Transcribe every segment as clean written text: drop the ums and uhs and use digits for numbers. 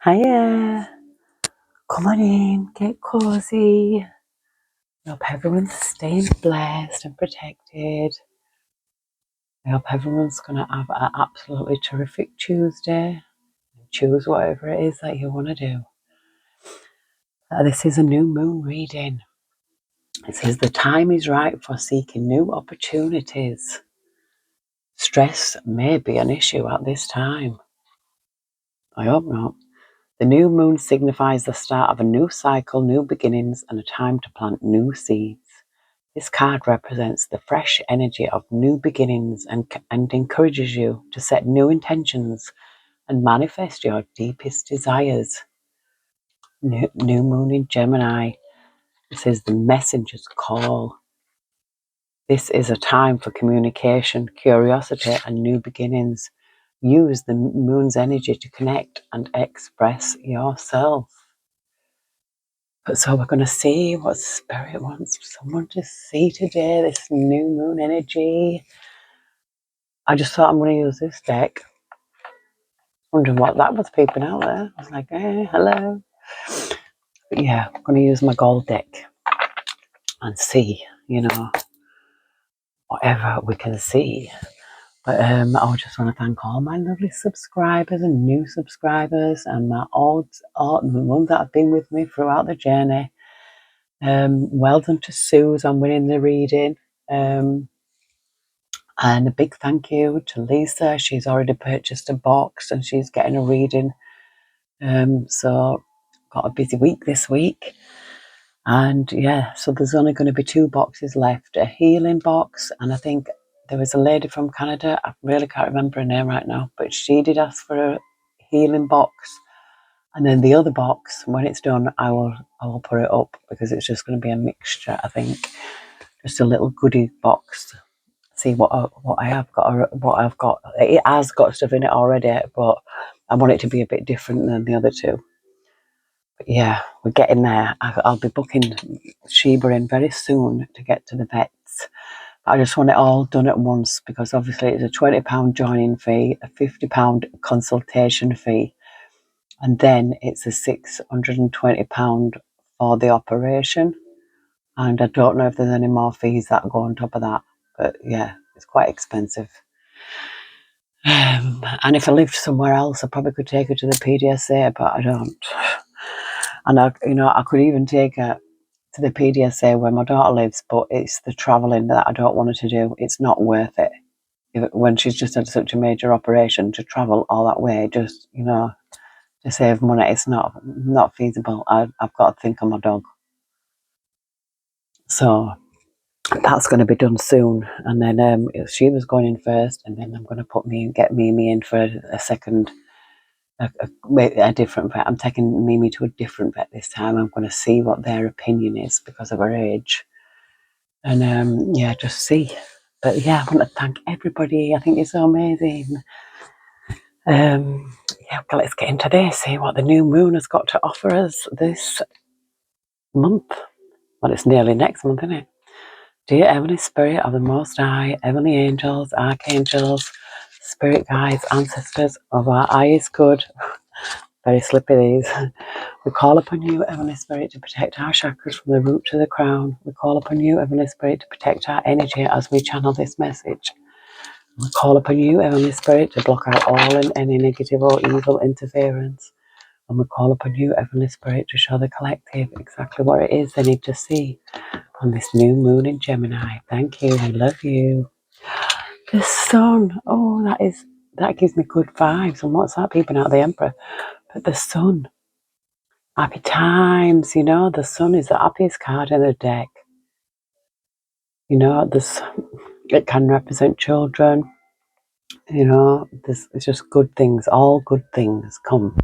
Hiya, come on in, get cozy. I hope everyone's staying blessed and protected. I hope everyone's going to have an absolutely terrific Tuesday. Choose whatever it is that you want to do. This is a new moon reading. It says the time is right for seeking new opportunities. Stress may be an issue at this time. I hope not. The new moon signifies the start of a new cycle, new beginnings, and a time to plant new seeds. This card represents the fresh energy of new beginnings and encourages you to set new intentions and manifest your deepest desires. New moon in Gemini. This is the messenger's call. This is a time for communication, curiosity, and new beginnings. Use the moon's energy to connect and express yourself. So we're going to see what Spirit wants someone to see today, this new moon energy. I just thought I'm going to use this deck. Wondering what that was peeping out there. I was like, hey, hello. But yeah, I'm going to use my gold deck and see, whatever we can see. But I just want to thank all my lovely subscribers and new subscribers and my old the ones that have been with me throughout the journey. Well done to Suze on winning the reading. And a big thank you to Lisa. She's already purchased a box and she's getting a reading. So got a busy week this week. And yeah, so there's only going to be 2 boxes left. A healing box, and I think there was a lady from Canada, I really can't remember her name right now, but she did ask for a healing box. And then the other box, when it's done, I will put it up because it's just going to be a mixture, I think. Just a little goodie box. See what I have got, or what I've got. It has got stuff in it already, but I want it to be a bit different than the other 2. But yeah, we're getting there. I'll be booking Sheba in very soon to get to the vets. But I just want it all done at once because obviously it's a £20 joining fee, a £50 consultation fee, and then it's a £620 for the operation. And I don't know if there's any more fees that go on top of that. But yeah, it's quite expensive. And if I lived somewhere else, I probably could take her to the PDSA, but I don't. And I could even take her to the PDSA where my daughter lives, but it's the travelling that I don't want her to do. It's not worth it. When she's just had such a major operation, to travel all that way, just, to save money, it's not feasible. I've got to think of my dog. So that's going to be done soon. And then she was going in first, and then I'm going to get Mimi in for a second, a different vet. I'm taking Mimi to a different vet this time. I'm going to see what their opinion is because of her age. And just see. But yeah, I want to thank everybody. I think it's so amazing. Let's get into this. See what the new moon has got to offer us this month. Well, it's nearly next month, isn't it? Dear Heavenly Spirit of the Most High, Heavenly Angels, Archangels, Spirit Guides, Ancestors of our highest good. Very slippy these. We call upon you, Heavenly Spirit, to protect our chakras from the root to the crown. We call upon you, Heavenly Spirit, to protect our energy as we channel this message. We call upon you, Heavenly Spirit, to block out all and any negative or evil interference. And we call upon you, Heavenly Spirit, to show the collective exactly what it is they need to see on this new moon in Gemini. Thank you. We love you. The sun. Oh, that gives me good vibes. And what's that peeping out of the Emperor? But the sun. Happy times. The sun is the happiest card in the deck. It can represent children. It's just good things. All good things come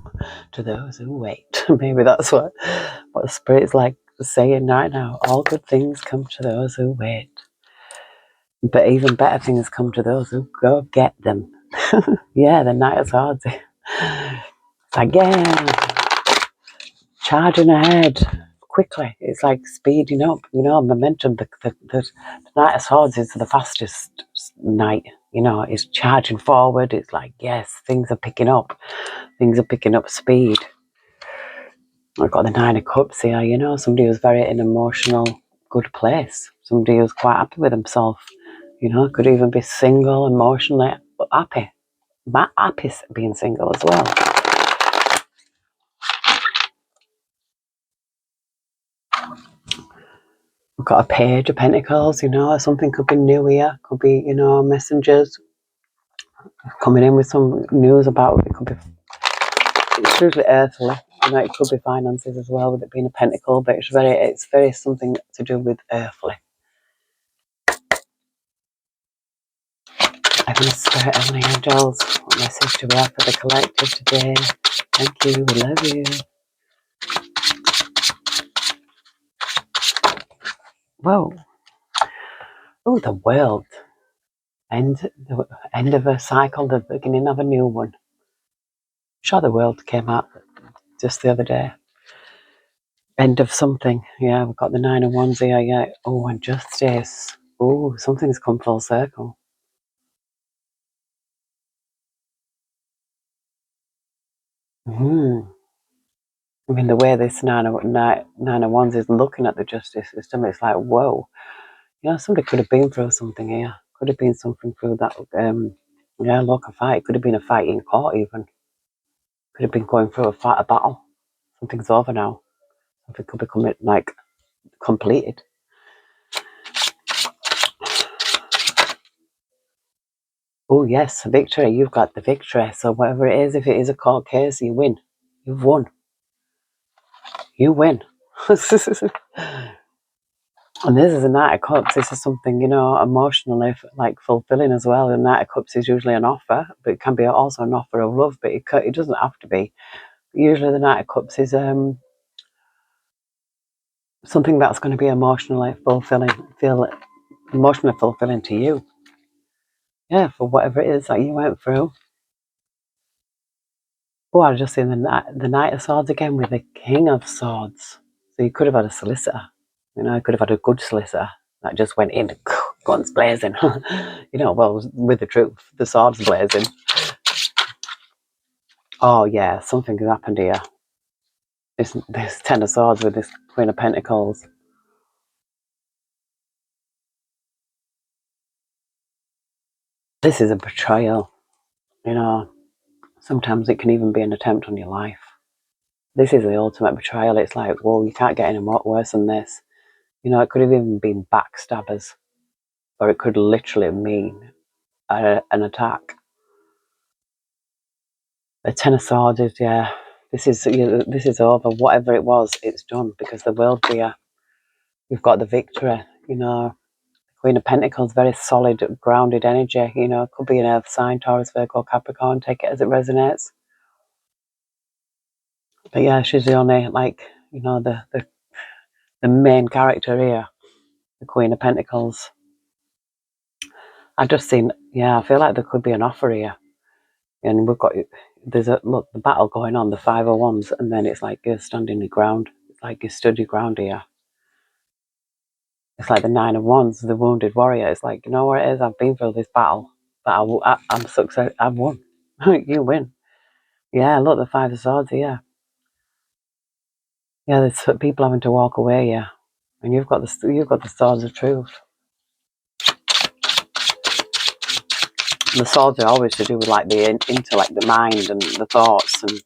to those who wait. Maybe that's what the Spirit's like saying right now. All good things come to those who wait. But even better things come to those who go get them. Yeah, the Knight of Swords. Again, charging ahead quickly. It's like speeding up. Momentum. The Knight of Swords is the fastest knight. It's charging forward. It's like, yes, things are picking up. Things are picking up speed. I've got the Nine of Cups here, you know, somebody who's very in an emotional, good place. Somebody who's quite happy with himself, you know, could even be single, emotionally happy. Happy being single as well. We've got a Page of Pentacles, you know, something could be new here, could be, you know, messengers coming in with some news about it. Could be, it's usually earthly, you know, it could be finances as well with it being a pentacle, but it's very something to do with earthly. Heavenly Spirit, Heavenly Angels, what message do we have for the collective today? Thank you, we love you. Whoa. Oh, the World. The end of a cycle, the beginning of a new one. Sure, the World came out just the other day. End of something. Yeah, we've got the Nine of Wands here. Yeah. Oh, and Justice. Oh, something's come full circle. I mean, the way this Nine of Wands is looking at the justice system, it's like, whoa. You know, somebody could have been through something here. Could have been something through that, local fight. Could have been a fight in court even. Could have been going through a battle. Something's over now. Something could become, like, completed. Oh, yes, victory. You've got the victory. So whatever it is, if it is a court case, you win. You've won. You win. And this is a Knight of Cups. This is something, you know, emotionally, like, fulfilling as well. A Knight of Cups is usually an offer, but it can be also an offer of love, but it doesn't have to be. Usually the Knight of Cups is something that's going to be emotionally fulfilling to you. Yeah, for whatever it is that you went through. Oh, I've just seen the Knight of Swords again with the King of Swords. So you could have had a solicitor. You know, you could have had a good solicitor that just went in, guns blazing. You know, well, with the truth, the swords blazing. Oh, yeah, something has happened here. This Ten of Swords with this Queen of Pentacles. This is a betrayal. You know, sometimes it can even be an attempt on your life. This is the ultimate betrayal. It's like, whoa, you can't get any more worse than this. You know, it could have even been backstabbers, or it could literally mean an attack. The Ten of Swords is, yeah, this is over. Whatever it was, it's done, because the world here, we've got the victory. You know, Queen of Pentacles, very solid, grounded energy. You know, it could be an earth sign, Taurus, Virgo, Capricorn. Take it as it resonates. But yeah, she's the only, like, you know, the main character here, the Queen of Pentacles. I've just seen, yeah, I feel like there could be an offer here. And there's the battle going on, the Five of Wands, and then it's like you're standing your ground. It's like you stood your ground here. It's like the Nine of Wands, the wounded warrior. It's like, you know what it is? I've been through this battle, but I'm success. I've won. You win. Yeah, look, the Five of Swords here. Yeah, there's people having to walk away here, and you've got the Swords of Truth. The swords are always to do with, like, the intellect, the mind, and the thoughts, and,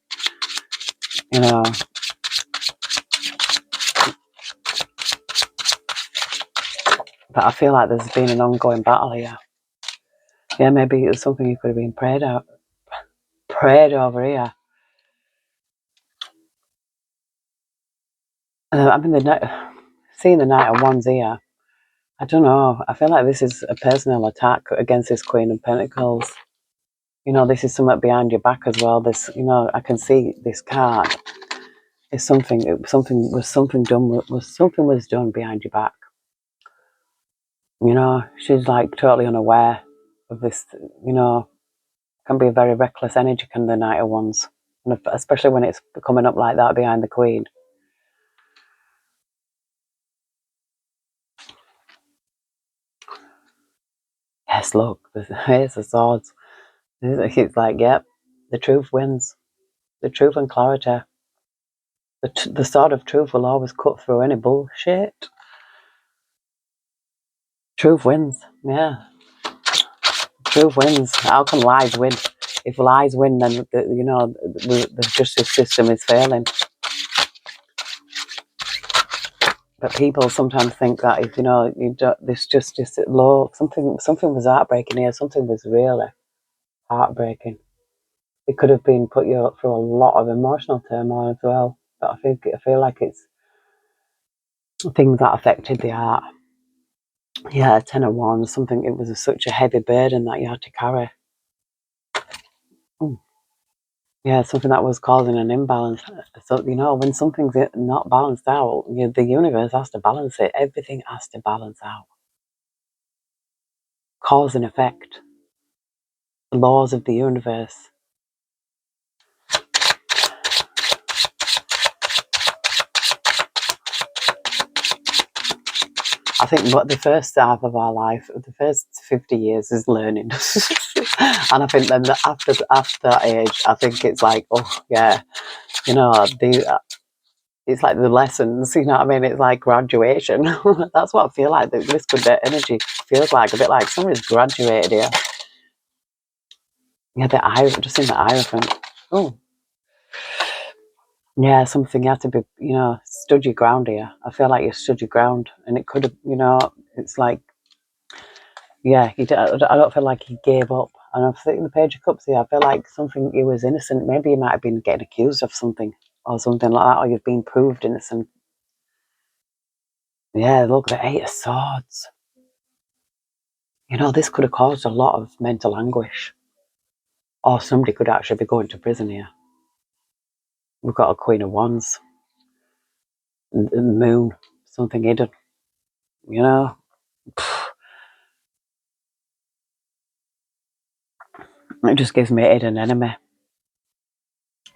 you know. But I feel like there's been an ongoing battle here. Yeah, maybe it was something you could have been prayed over here. I mean, seeing the Knight of Wands here, I don't know. I feel like this is a personal attack against this Queen of Pentacles. You know, this is something behind your back as well. This, you know, I can see this card. It's something was done behind your back. You know, she's, like, totally unaware of this. You know, can be a very reckless energy, can the Knight of Wands, and especially when it's coming up like that behind the Queen. Yes, look, here's the swords. It's like, yep, the truth wins. The truth and clarity. The sword of truth will always cut through any bullshit. Truth wins. Yeah. Truth wins. How can lies win? If lies win, then the justice system is failing. But people sometimes think that if this justice law, something was heartbreaking here. Something was really heartbreaking. It could have been put you through a lot of emotional turmoil as well. But I feel like it's things that affected the heart. Yeah, 10 of Wands. Something. It was such a heavy burden that you had to carry. Mm. Yeah, something that was causing an imbalance. So, when something's not balanced out, the universe has to balance it. Everything has to balance out. Cause and effect. The laws of the universe. I think what the first half of our life, the first 50 years is learning. And I think then after that age, I think it's like, oh, yeah, it's like the lessons, you know what I mean? It's like graduation. That's what I feel like. This good energy feels like, a bit like somebody's graduated here. Yeah, just in the Hierophant. Oh, yeah, something you have to be, stood your ground here. I feel like you stood your ground, and it could have, it's like, yeah, I don't feel like he gave up. And I'm thinking the Page of Cups here, I feel like he was innocent. Maybe he might have been getting accused of something or something like that, or you've been proved innocent. Yeah, look, the Eight of Swords. This could have caused a lot of mental anguish. Or somebody could actually be going to prison here. We've got a Queen of Wands. The Moon. Something hidden. It just gives me a hidden enemy.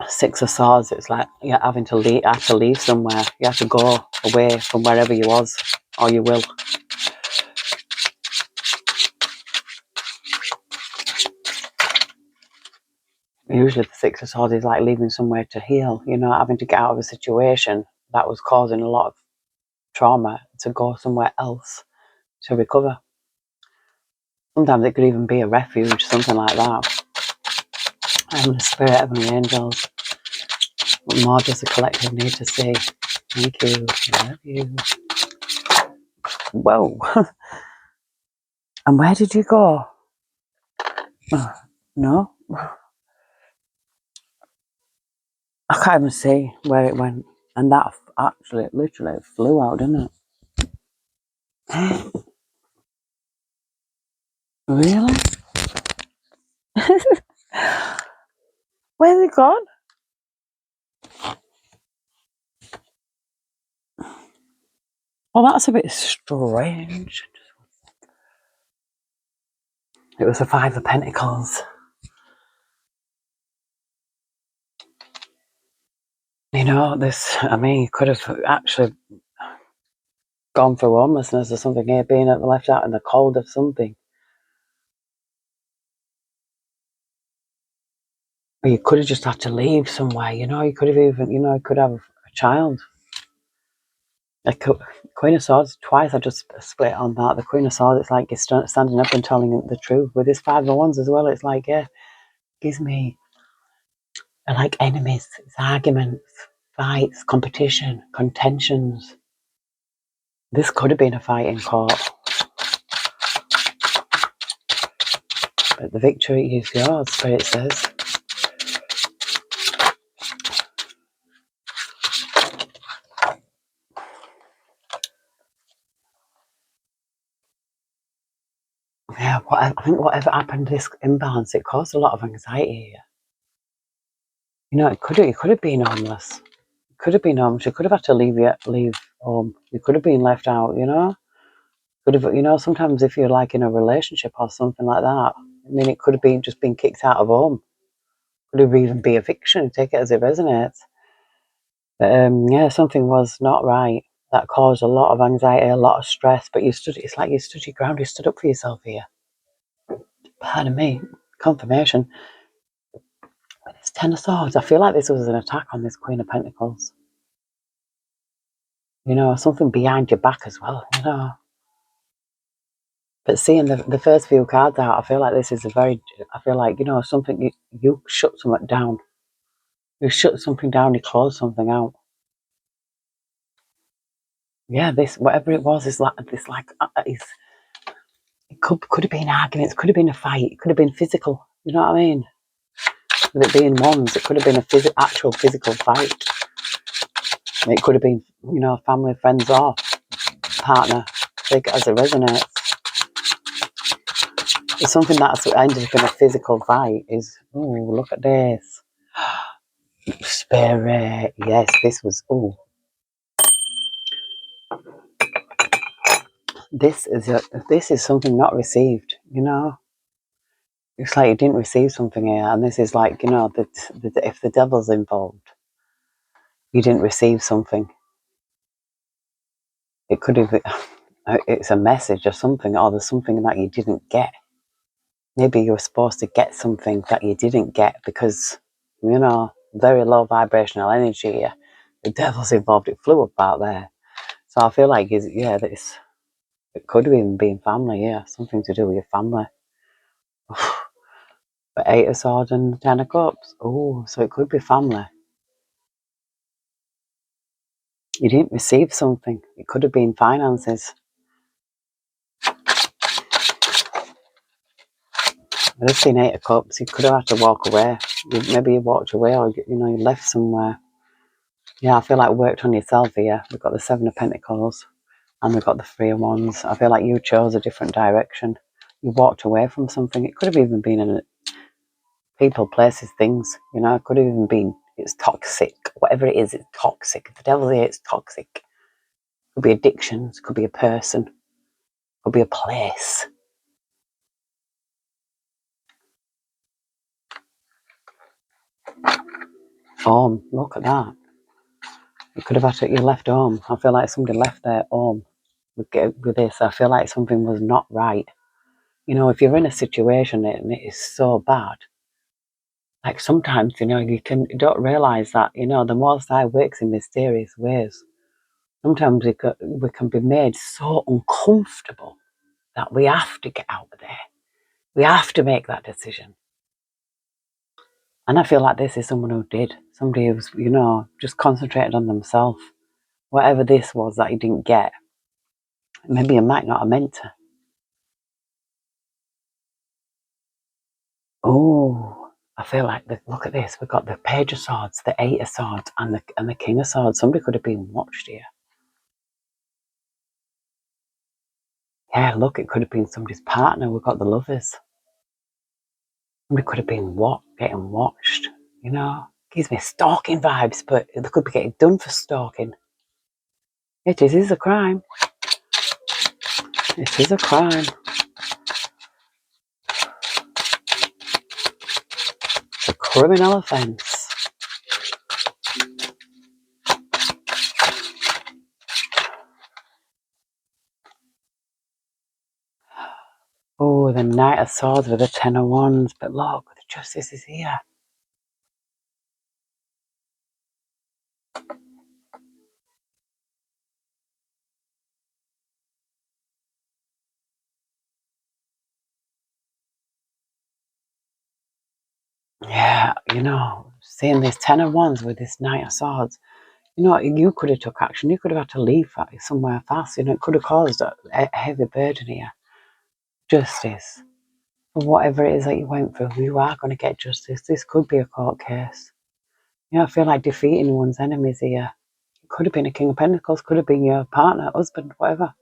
Six of Swords, it's like you're having to leave somewhere. You have to go away from wherever you was, or you will. Usually the Six of Swords is like leaving somewhere to heal, having to get out of a situation that was causing a lot of trauma to go somewhere else to recover. Sometimes it could even be a refuge, something like that. Heavenly Spirit, Heavenly Angels. What more does the collective need to see? Thank you. I love you. Whoa. And where did you go? No. I can't even see where it went. And that actually, literally flew out, didn't it? Really? Where's it gone? Well, that's a bit strange. It was the Five of Pentacles. You could have actually gone for homelessness or something here, being left out in the cold of something. Or you could have just had to leave somewhere, you could have even, could have a child. Queen of Swords, twice I just split on that. The Queen of Swords, it's like you're standing up and telling the truth. With this Five of Wands as well, it's like, yeah, gives me like enemies, it's arguments, fights, competition, contentions. This could have been a fight in court. But the victory is yours, Spirit says. Yeah, I think whatever happened, this imbalance, it caused a lot of anxiety here. You could have been homeless. You could have been homeless. You could have had to leave home. You could have been left out, Could have, sometimes if you're like in a relationship or something like that, it could have been just been kicked out of home. Could have even be eviction, take it as it resonates. But yeah, something was not right. That caused a lot of anxiety, a lot of stress, but it's like you stood your ground, you stood up for yourself here. Pardon me, confirmation. With this Ten of Swords, I feel like this was an attack on this Queen of Pentacles. You know, something behind your back as well, you know. But seeing the first few cards out, I feel like this is I feel like, you know, something, you shut something down. You shut something down, you close something out. Yeah, this, whatever it was, is like, it could have been arguments, could have been a fight, it could have been physical, you know what I mean? With it being wands, it could have been a actual physical fight. It could have been, you know, family, friends, or partner. Take it as it resonates. It's something that's ended up in a physical fight is, oh, look at this. Spirit. Yes, this was, oh. This is something not received, you know. It's like you didn't receive something here, and this is like, you know, that if the devil's involved, you didn't receive something. It could have, it's a message or something, or there's something that you didn't get. Maybe you were supposed to get something that you didn't get because, you know, very low vibrational energy here. The devil's involved. It flew up out there. So I feel like, yeah, it could have even been family, yeah, something to do with your family. But 8 of Swords and 10 of Cups. Oh, so it could be family. You didn't receive something. It could have been finances. I just seen 8 of Cups. You could have had to walk away. Maybe you walked away, or, you know, you left somewhere. Yeah, I feel like worked on yourself here. We've got the 7 of Pentacles and we've got the 3 of Wands. I feel like you chose a different direction. You walked away from something. It could have even been in people, places, things. You know, it could have even been, it's toxic. Whatever it is, it's toxic. If the devil's here, it's toxic. It could be addictions, could be a person, could be a place. Home, look at that. You could have had to, you left home. I feel like somebody left their home with this. I feel like something was not right. You know, if you're in a situation and it is so bad, like sometimes, you know, you don't realise that, you know, the Most High works in mysterious ways. Sometimes we can be made so uncomfortable that we have to get out of there. We have to make that decision. And I feel like this is someone who did. Somebody who's, you know, just concentrated on themselves. Whatever this was that you didn't get, maybe you might not have meant to. Oh, I feel like, look at this. We've got the Page of Swords, the 8 of Swords, and the King of Swords. Somebody could have been watched here. Yeah, look, it could have been somebody's partner. We've got the Lovers. Somebody could have been getting watched, you know. Gives me stalking vibes, but they could be getting done for stalking. It is a crime. It is a crime. It's a criminal offence. Oh, the Knight of Swords with the 10 of Wands. But look, the Justice is here. Yeah, you know, seeing this 10 of Wands with this Knight of Swords, you know, you could have took action. You could have had to leave somewhere fast. You know, it could have caused a heavy burden here. Justice. For whatever it is that you went through, you are going to get justice. This could be a court case. You know, I feel like defeating one's enemies here. It could have been a King of Pentacles, could have been your partner, husband, whatever.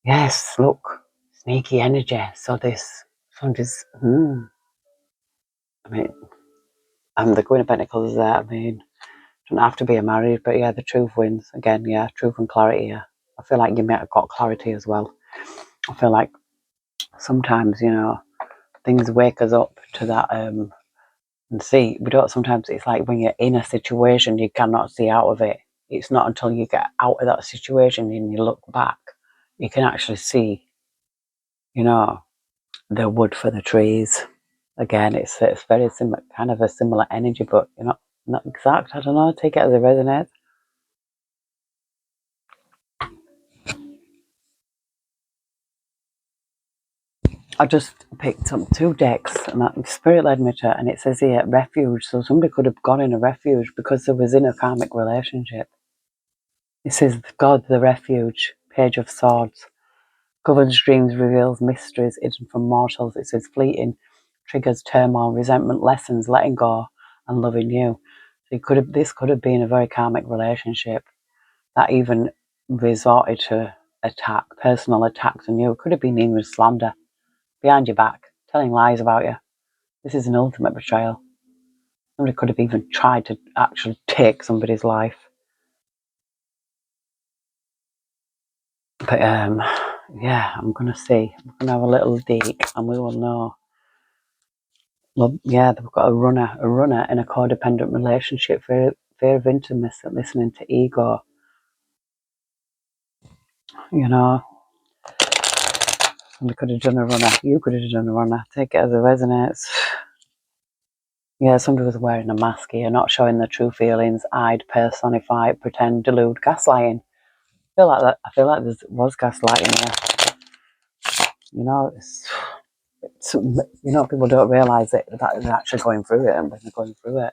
Yes, look, sneaky energy. So this, somebody's, I mean, the Queen of Pentacles is there. I mean, don't have to be a married, but yeah, the truth wins. Again, yeah, truth and clarity here. I feel like you might have got clarity as well. I feel like sometimes, you know, things wake us up to that, and see, we don't, sometimes it's like when you're in a situation, you cannot see out of it. It's not until you get out of that situation and you look back, you can actually see, you know, the wood for the trees. Again, it's very similar, kind of a similar energy, but you're not exact. I don't know, take it as it resonates. I just picked up 2 decks, and that Spirit led me to, and it says here refuge. So somebody could have gone in a refuge because they was in a karmic relationship. It says God, the refuge, Page of Swords. Governs dreams, reveals mysteries hidden from mortals. It says fleeting, triggers turmoil, resentment, lessons, letting go, and loving you. So this could have been a very karmic relationship that even resorted to attack, personal attacks on you. It could have been even slander, behind your back, telling lies about you. This is an ultimate betrayal. Somebody could have even tried to actually take somebody's life. But yeah, I'm gonna see. I'm gonna have a little dig, and we will know. Well, yeah, they've got a runner in a codependent relationship, fear of intimacy, listening to ego. You know, somebody could have done a runner. You could have done a runner. Take it as it resonates. Yeah, somebody was wearing a mask here, not showing their true feelings, hide, personify, pretend, delude, gaslighting. I feel like there was gaslighting here. You know, people don't realise that they're actually going through it, and when they're going through it.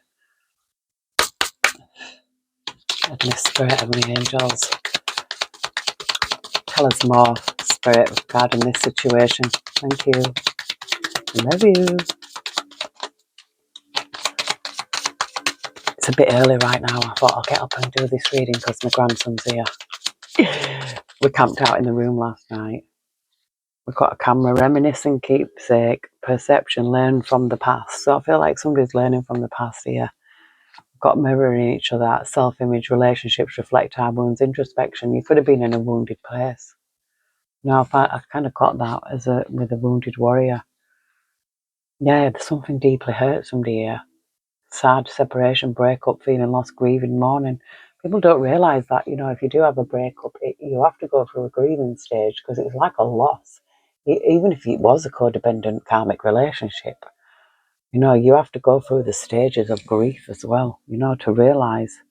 Heavenly Spirit, Heavenly Angels, tell us more, Spirit, regarding this situation. Thank you. I love you. It's a bit early right now. I thought I'll get up and do this reading because my grandson's here. We camped out in the room last night. We've got a camera, reminiscing, keepsake, perception, learn from the past. So I feel like somebody's learning from the past here. We've got mirroring each other, self-image, relationships, reflect our wounds, introspection. You could have been in a wounded place. No, I kind of got that with a wounded warrior. Yeah, there's something deeply hurt somebody here. Sad, separation, breakup, feeling lost, grieving, mourning. People don't realise that, if you do have a breakup, you have to go through a grieving stage because it's like a loss. Even if it was a codependent karmic relationship, you have to go through the stages of grief as well, to realise.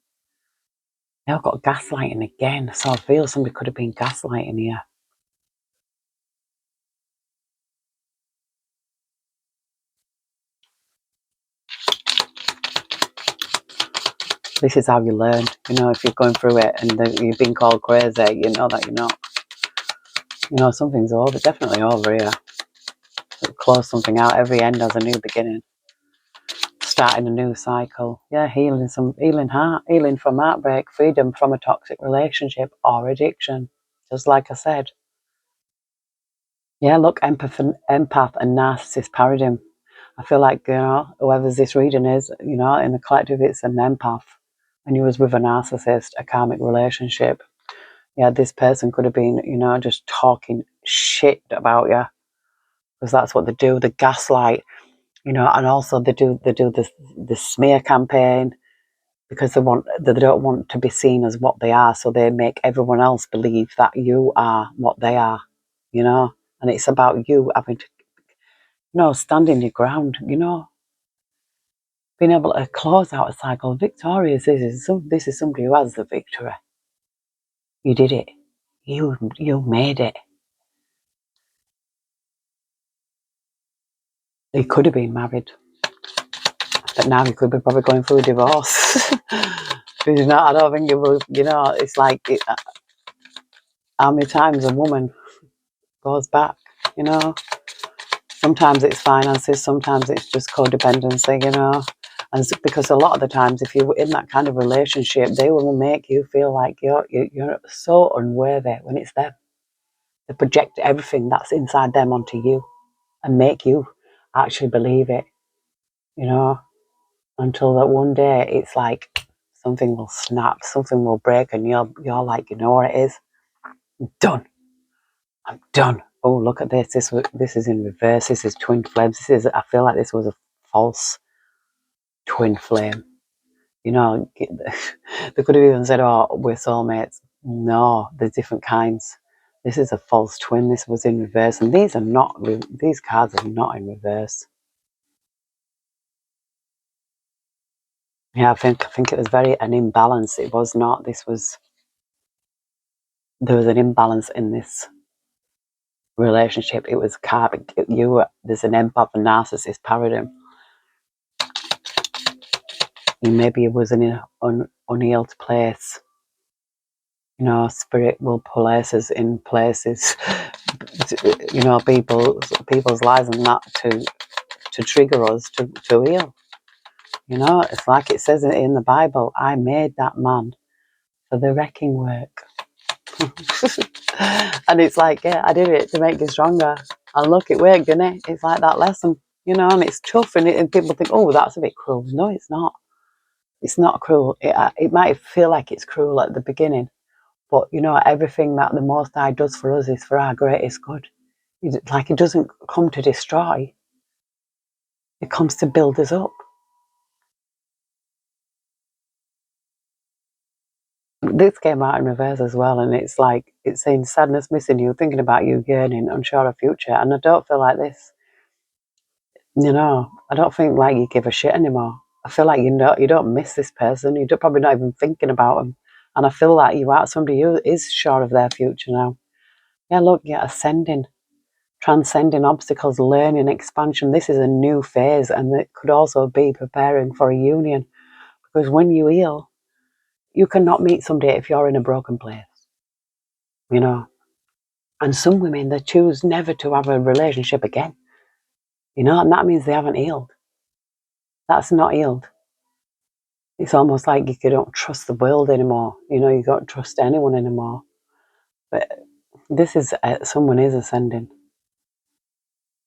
Now I've got gaslighting again, so I feel somebody could have been gaslighting here. This is how you learn, if you're going through it and you've been called crazy, you know that you're not. Something's over, definitely over here. Close something out. Every end has a new beginning. Starting a new cycle. Yeah, healing from heartbreak, freedom from a toxic relationship or addiction. Just like I said. Yeah, look, empath and narcissist paradigm. I feel like, whoever's this reading is, in the collective, it's an empath. And you was with a narcissist, a karmic relationship. Yeah, this person could have been, just talking shit about you. Because that's what they do. They gaslight, and also they do the smear campaign because they don't want to be seen as what they are. So they make everyone else believe that you are what they are, and it's about you having to, standing your ground, being able to close out a cycle. Victorious, this is somebody who has the victory. You did it. You made it. He could have been married, but now he could be probably going through a divorce. I don't think it will. It's like how many times a woman goes back. Sometimes it's finances, sometimes it's just codependency. And because a lot of the times, if you're in that kind of relationship, they will make you feel like you're so unworthy when it's them. They project everything that's inside them onto you and make you actually believe it. Until that one day it's like something will snap, something will break, and you're like, what it is? I'm done. I'm done. Oh, look at this. This is in reverse. This is twin flames. I feel like this was a false twin flame. They could have even said, oh, we're soulmates. No, there's different kinds. This is a false twin. This was in reverse, and these cards are not in reverse. Yeah, I think it was an imbalance. It was not. There was an imbalance in this relationship. It was karmic. There's an empath and narcissist paradigm. Maybe it was in an unhealed place. Spirit will places in places, people's lives and that to trigger us to heal. It's like it says in the Bible, I made that man for the wrecking work. And it's like, yeah, I did it to make you stronger. And look, it worked, didn't it? It's like that lesson, and it's tough. And people think, oh, that's a bit cruel. No, it's not. It's not cruel. It might feel like it's cruel at the beginning. But, everything that the Most High does for us is for our greatest good. It doesn't come to destroy. It comes to build us up. This came out in reverse as well, and it's like, it's saying sadness, missing you, thinking about you, yearning, unsure of future. And I don't feel like this. I don't think like you give a shit anymore. I feel like you don't miss this person. You're probably not even thinking about them. And I feel like you are somebody who is sure of their future now. Yeah, look, you're ascending, transcending obstacles, learning, expansion. This is a new phase, and it could also be preparing for a union. Because when you heal, you cannot meet somebody if you're in a broken place. And some women, they choose never to have a relationship again. And that means they haven't healed. That's not healed. It's almost like you don't trust the world anymore. You don't trust anyone anymore. But this is, someone is ascending.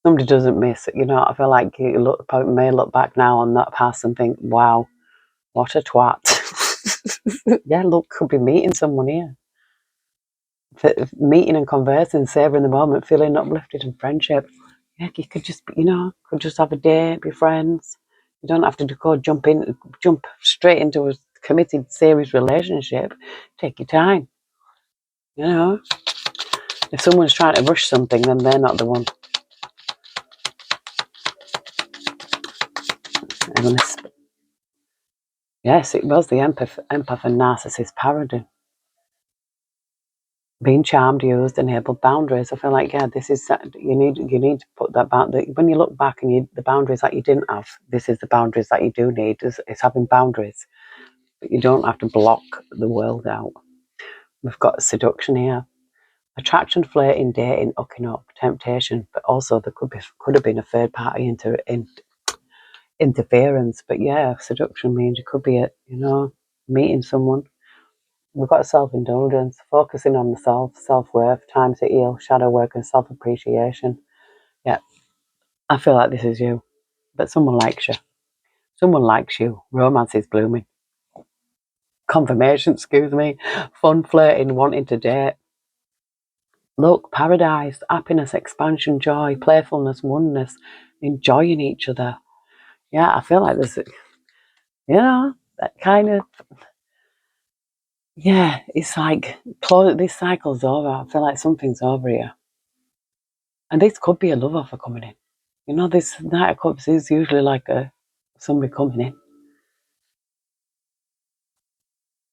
Somebody doesn't miss it. I feel like you may look back now on that past and think, wow, what a twat. Yeah, look, could be meeting someone here. Meeting and conversing, savouring the moment, feeling uplifted in friendship. Yeah, you could just, could just have a date, be friends. You don't have to jump straight into a committed, serious relationship. Take your time. If someone's trying to rush something, then they're not the one. Yes, it was the empath and narcissist paradigm. Being charmed, used, enabled boundaries. I feel like, yeah, this is, you need to put that boundary. When you look back and the boundaries that you didn't have, this is the boundaries that you do need. It's having boundaries, but you don't have to block the world out. We've got seduction here, attraction, flirting, dating, hooking up, temptation, but also there could have been a third party interference. But yeah, seduction means you could be meeting someone. We've got self-indulgence, focusing on the self-worth, time to heal, shadow work, and self-appreciation. Yeah, I feel like this is you. But someone likes you. Someone likes you. Romance is blooming. Confirmation, fun flirting, wanting to date. Look, paradise, happiness, expansion, joy, playfulness, oneness, enjoying each other. Yeah, I feel like there's, that kind of, yeah, it's like, this cycle's over. I feel like something's over here. And this could be a love offer coming in. This Knight of Cups is usually like somebody coming in.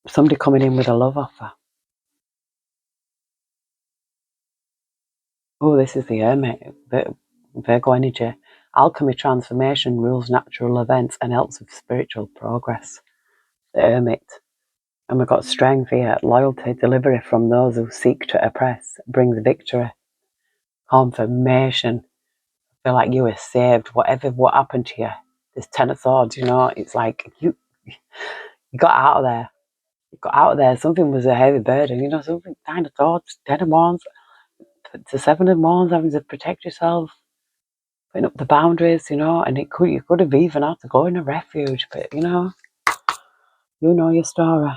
Somebody coming in with a love offer. Oh, this is the Hermit, Virgo energy. Alchemy, transformation, rules natural events and helps with spiritual progress. The Hermit. And we've got strength here, loyalty, delivery from those who seek to oppress, brings victory. Confirmation. I feel like you were saved, what happened to you. This Ten of Swords, it's like you got out of there. You got out of there. Something was a heavy burden, something Nine of Swords, Ten of Wands, to Seven of Wands, having to protect yourself, putting up the boundaries, and you could have even had to go in a refuge, but you know your story.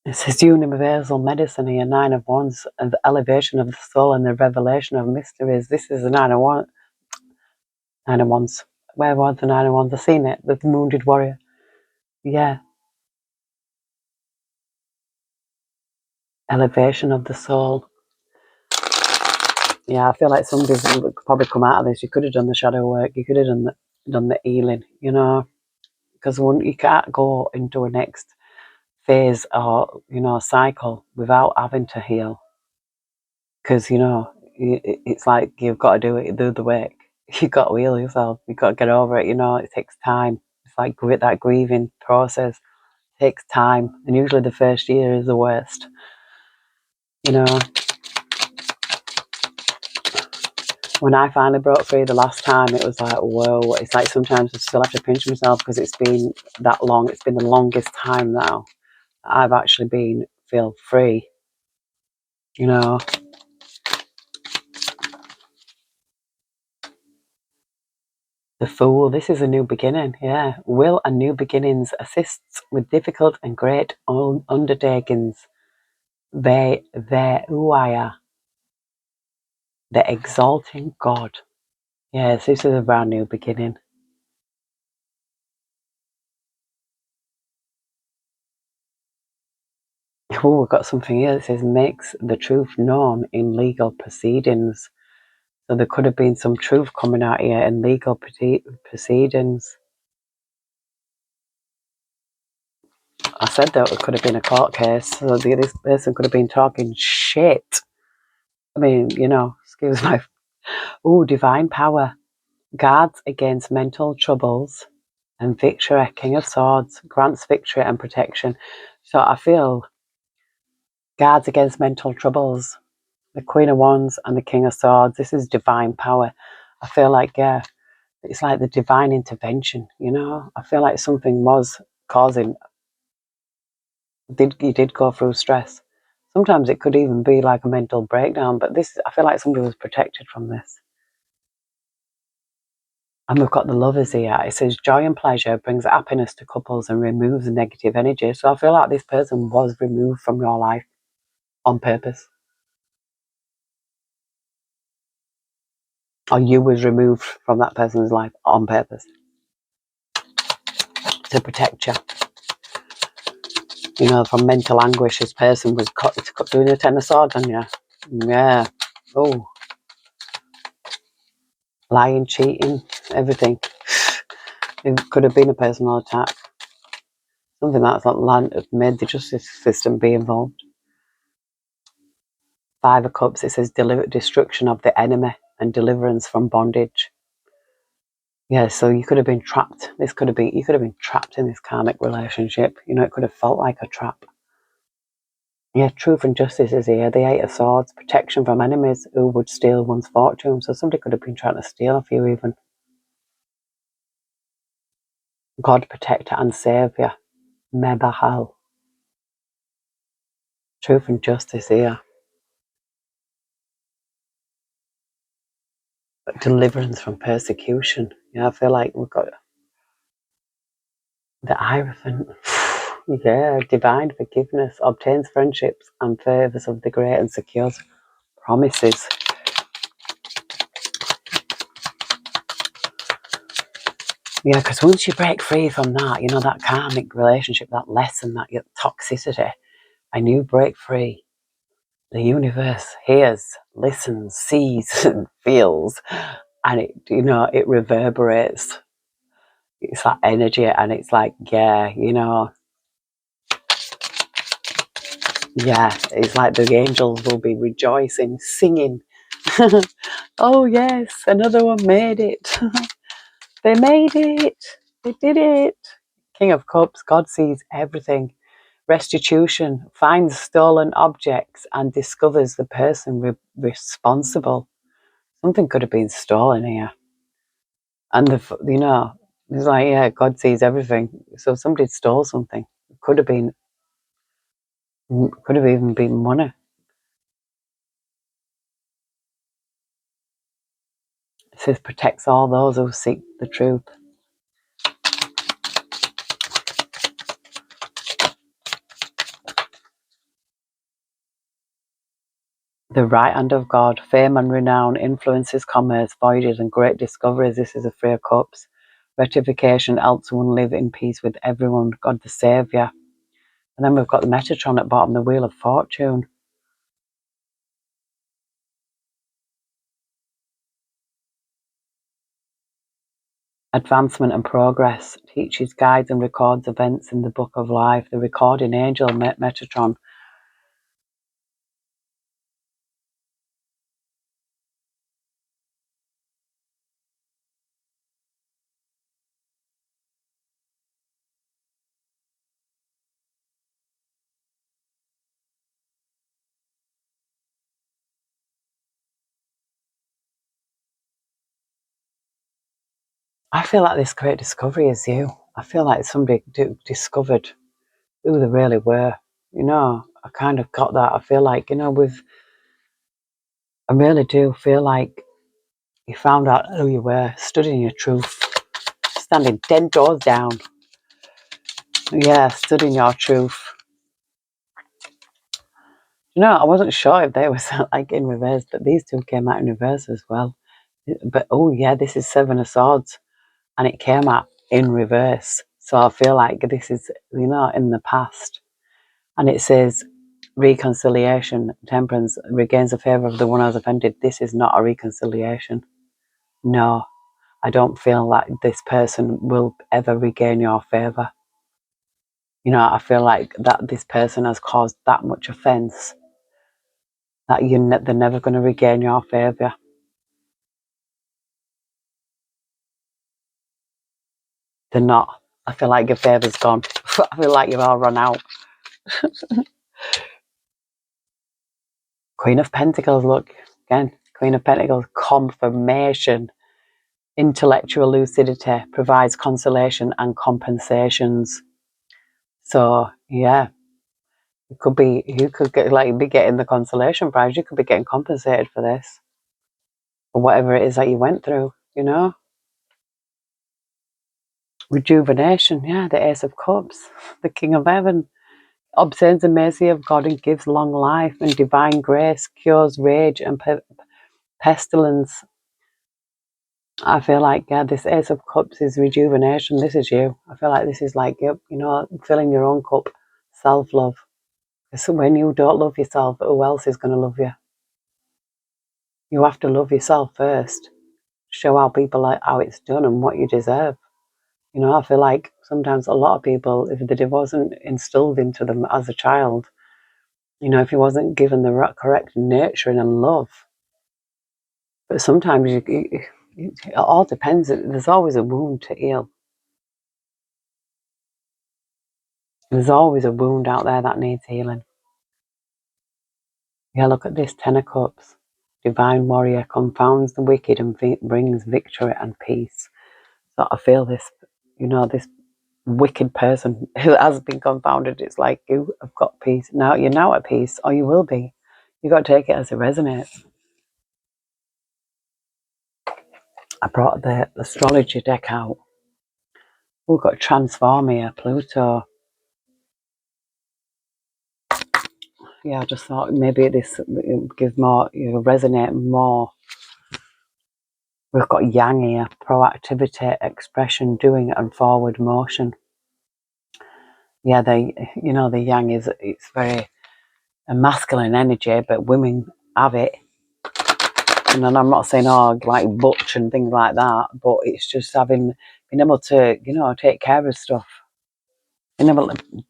It says universal medicine here, Nine of Wands, and the elevation of the soul and the revelation of mysteries. This is the Nine of Wands. Where was the Nine of Wands? I've seen it, the wounded warrior. Yeah. Elevation of the soul. Yeah, I feel like somebody could probably come out of this. You could have done the shadow work. You could have done the healing, because you can't go into a next phase or cycle without having to heal. because it's like you've got to do the work. You've got to heal yourself. You've got to get over it. It takes time. It's like that grieving process takes time, and usually the first year is the worst. When I finally broke free the last time, it was like, whoa. It's like sometimes I still have to pinch myself because it's been that long. It's been the longest time now I've actually feel free. The Fool, this is a new beginning, yeah. Will and new beginnings assists with difficult and great undertakings. Uaya, the exalting God. Yes, this is a brand new beginning. Oh, we've got something here that says makes the truth known in legal proceedings. So there could have been some truth coming out here in legal proceedings. I said that it could have been a court case. So this person could have been talking shit. I mean, excuse my... Oh, divine power. Guards against mental troubles. And victory, King of Swords, grants victory and protection. So I feel guards against mental troubles. The Queen of Wands and the King of Swords. This is divine power. I feel like, yeah, it's like the divine intervention, I feel like something was causing... You did go through stress. Sometimes it could even be like a mental breakdown, but I feel like somebody was protected from this. And we've got the Lovers here. It says joy and pleasure brings happiness to couples and removes negative energy. So I feel like this person was removed from your life on purpose. Or you was removed from that person's life on purpose to protect you. From mental anguish, this person was doing a 10 of swords on you. Yeah. Oh. Lying, cheating, everything. It could have been a personal attack. Something that's made the justice system be involved. 5 of Cups, it says destruction of the enemy and deliverance from bondage. Yeah, so you could have been trapped. You could have been trapped in this karmic relationship. It could have felt like a trap. Yeah, truth and justice is here. The 8 of Swords, protection from enemies who would steal one's fortune. So somebody could have been trying to steal off you even. God, protector and saviour. Mebahal. Truth and justice here. But deliverance from persecution. Yeah, I feel like we've got the Hierophant. Yeah, divine forgiveness, obtains friendships and favours of the great and secures promises. Yeah, because once you break free from that, that karmic relationship, that lesson, that toxicity, and you break free, the universe hears, listens, sees, and feels, and it reverberates. It's that energy, and it's like, yeah, yeah, it's like the angels will be rejoicing, singing. Oh yes, another one made it. They made it. They did it. King of Cups, God sees everything. Restitution, finds stolen objects and discovers the person responsible. Something could have been stolen here. And it's like, yeah, God sees everything. So somebody stole something. Could have even been money. It says protects all those who seek the truth. The right hand of God, fame and renown, influences commerce, voyages and great discoveries. This is a 3 of Cups. Rectification helps one live in peace with everyone. God the Saviour. And then we've got the Metatron at bottom, the Wheel of Fortune. Advancement and progress. Teaches, guides and records events in the book of life. The recording angel, Metatron. I feel like this great discovery is you. I feel like somebody discovered who they really were. You know, I kind of got that. I feel like, you know, I really do feel like you found out who you were, stood in your truth, standing 10 doors down. Yeah, stood in your truth. You know, I wasn't sure if they were like in reverse, but these two came out in reverse as well. But oh yeah, this is Seven of Swords, and it came out in reverse. So I feel like this is, you know, in the past. And it says reconciliation, temperance, regains the favour of the one who has offended. This is not a reconciliation. No, I don't feel like this person will ever regain your favour. You know, I feel like that this person has caused that much offence that they're never going to regain your favour. They're not. I feel like your favour's gone. I feel like you've all run out. Queen of Pentacles, look. Again, Queen of Pentacles, confirmation. Intellectual lucidity provides consolation and compensations. So, yeah, you could get, like, be getting the consolation prize. You could be getting compensated for this. For whatever it is that you went through, you know. Rejuvenation, yeah, the Ace of Cups, the King of Heaven. Obtains the mercy of God and gives long life and divine grace, cures rage and pestilence. I feel like, yeah, this Ace of Cups is rejuvenation. This is you. I feel like this is like, you know, filling your own cup, self-love. Because when you don't love yourself, who else is going to love you? You have to love yourself first. Show how people like how it's done and what you deserve. You know, I feel like sometimes a lot of people, if it wasn't instilled into them as a child, you know, if he wasn't given the correct nurturing and love. But sometimes it all depends. There's always a wound to heal. There's always a wound out there that needs healing. Yeah, look at this, Ten of Cups. Divine warrior confounds the wicked and brings victory and peace. So I feel this, you know, this wicked person who has been confounded. It's like, you have got peace. Now you're now at peace, or you will be. You've got to take it as it resonates. I brought the astrology deck out. We've got Transform here, Pluto. Yeah, I just thought maybe this gives more, you know, resonate more. We've got Yang here, proactivity, expression, doing, and forward motion. Yeah, you know, the Yang it's very a masculine energy, but women have it. And then I'm not saying, oh, like butch and things like that, but it's just being able to, you know, take care of stuff. Being able to,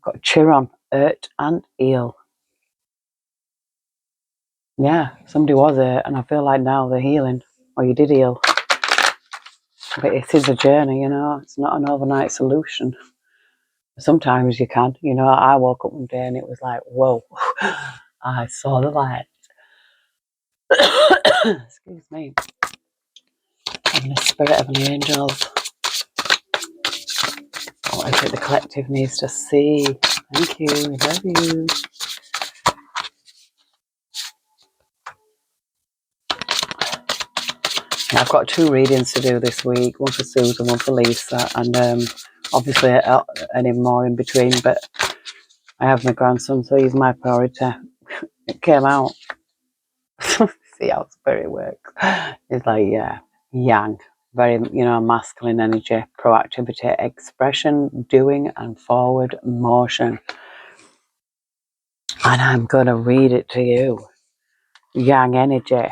got Chiron, hurt and heal. Yeah, somebody was hurt, and I feel like now they're healing, or you did heal. But it is a journey, you know, it's not an overnight solution. Sometimes you can, you know, I woke up one day and it was like, whoa, I saw the light. Excuse me. Having the spirit of the angels. What is it the collective needs to see? Thank you, love you. I've got 2 readings to do this week, one for Susan, one for Lisa, and obviously any more in between, but I have my grandson, so he's my priority. It came out. See how spirit works. It's like, yeah, yang, very, you know, masculine energy, proactivity, expression, doing, and forward motion. And I'm going to read it to you. Yang energy.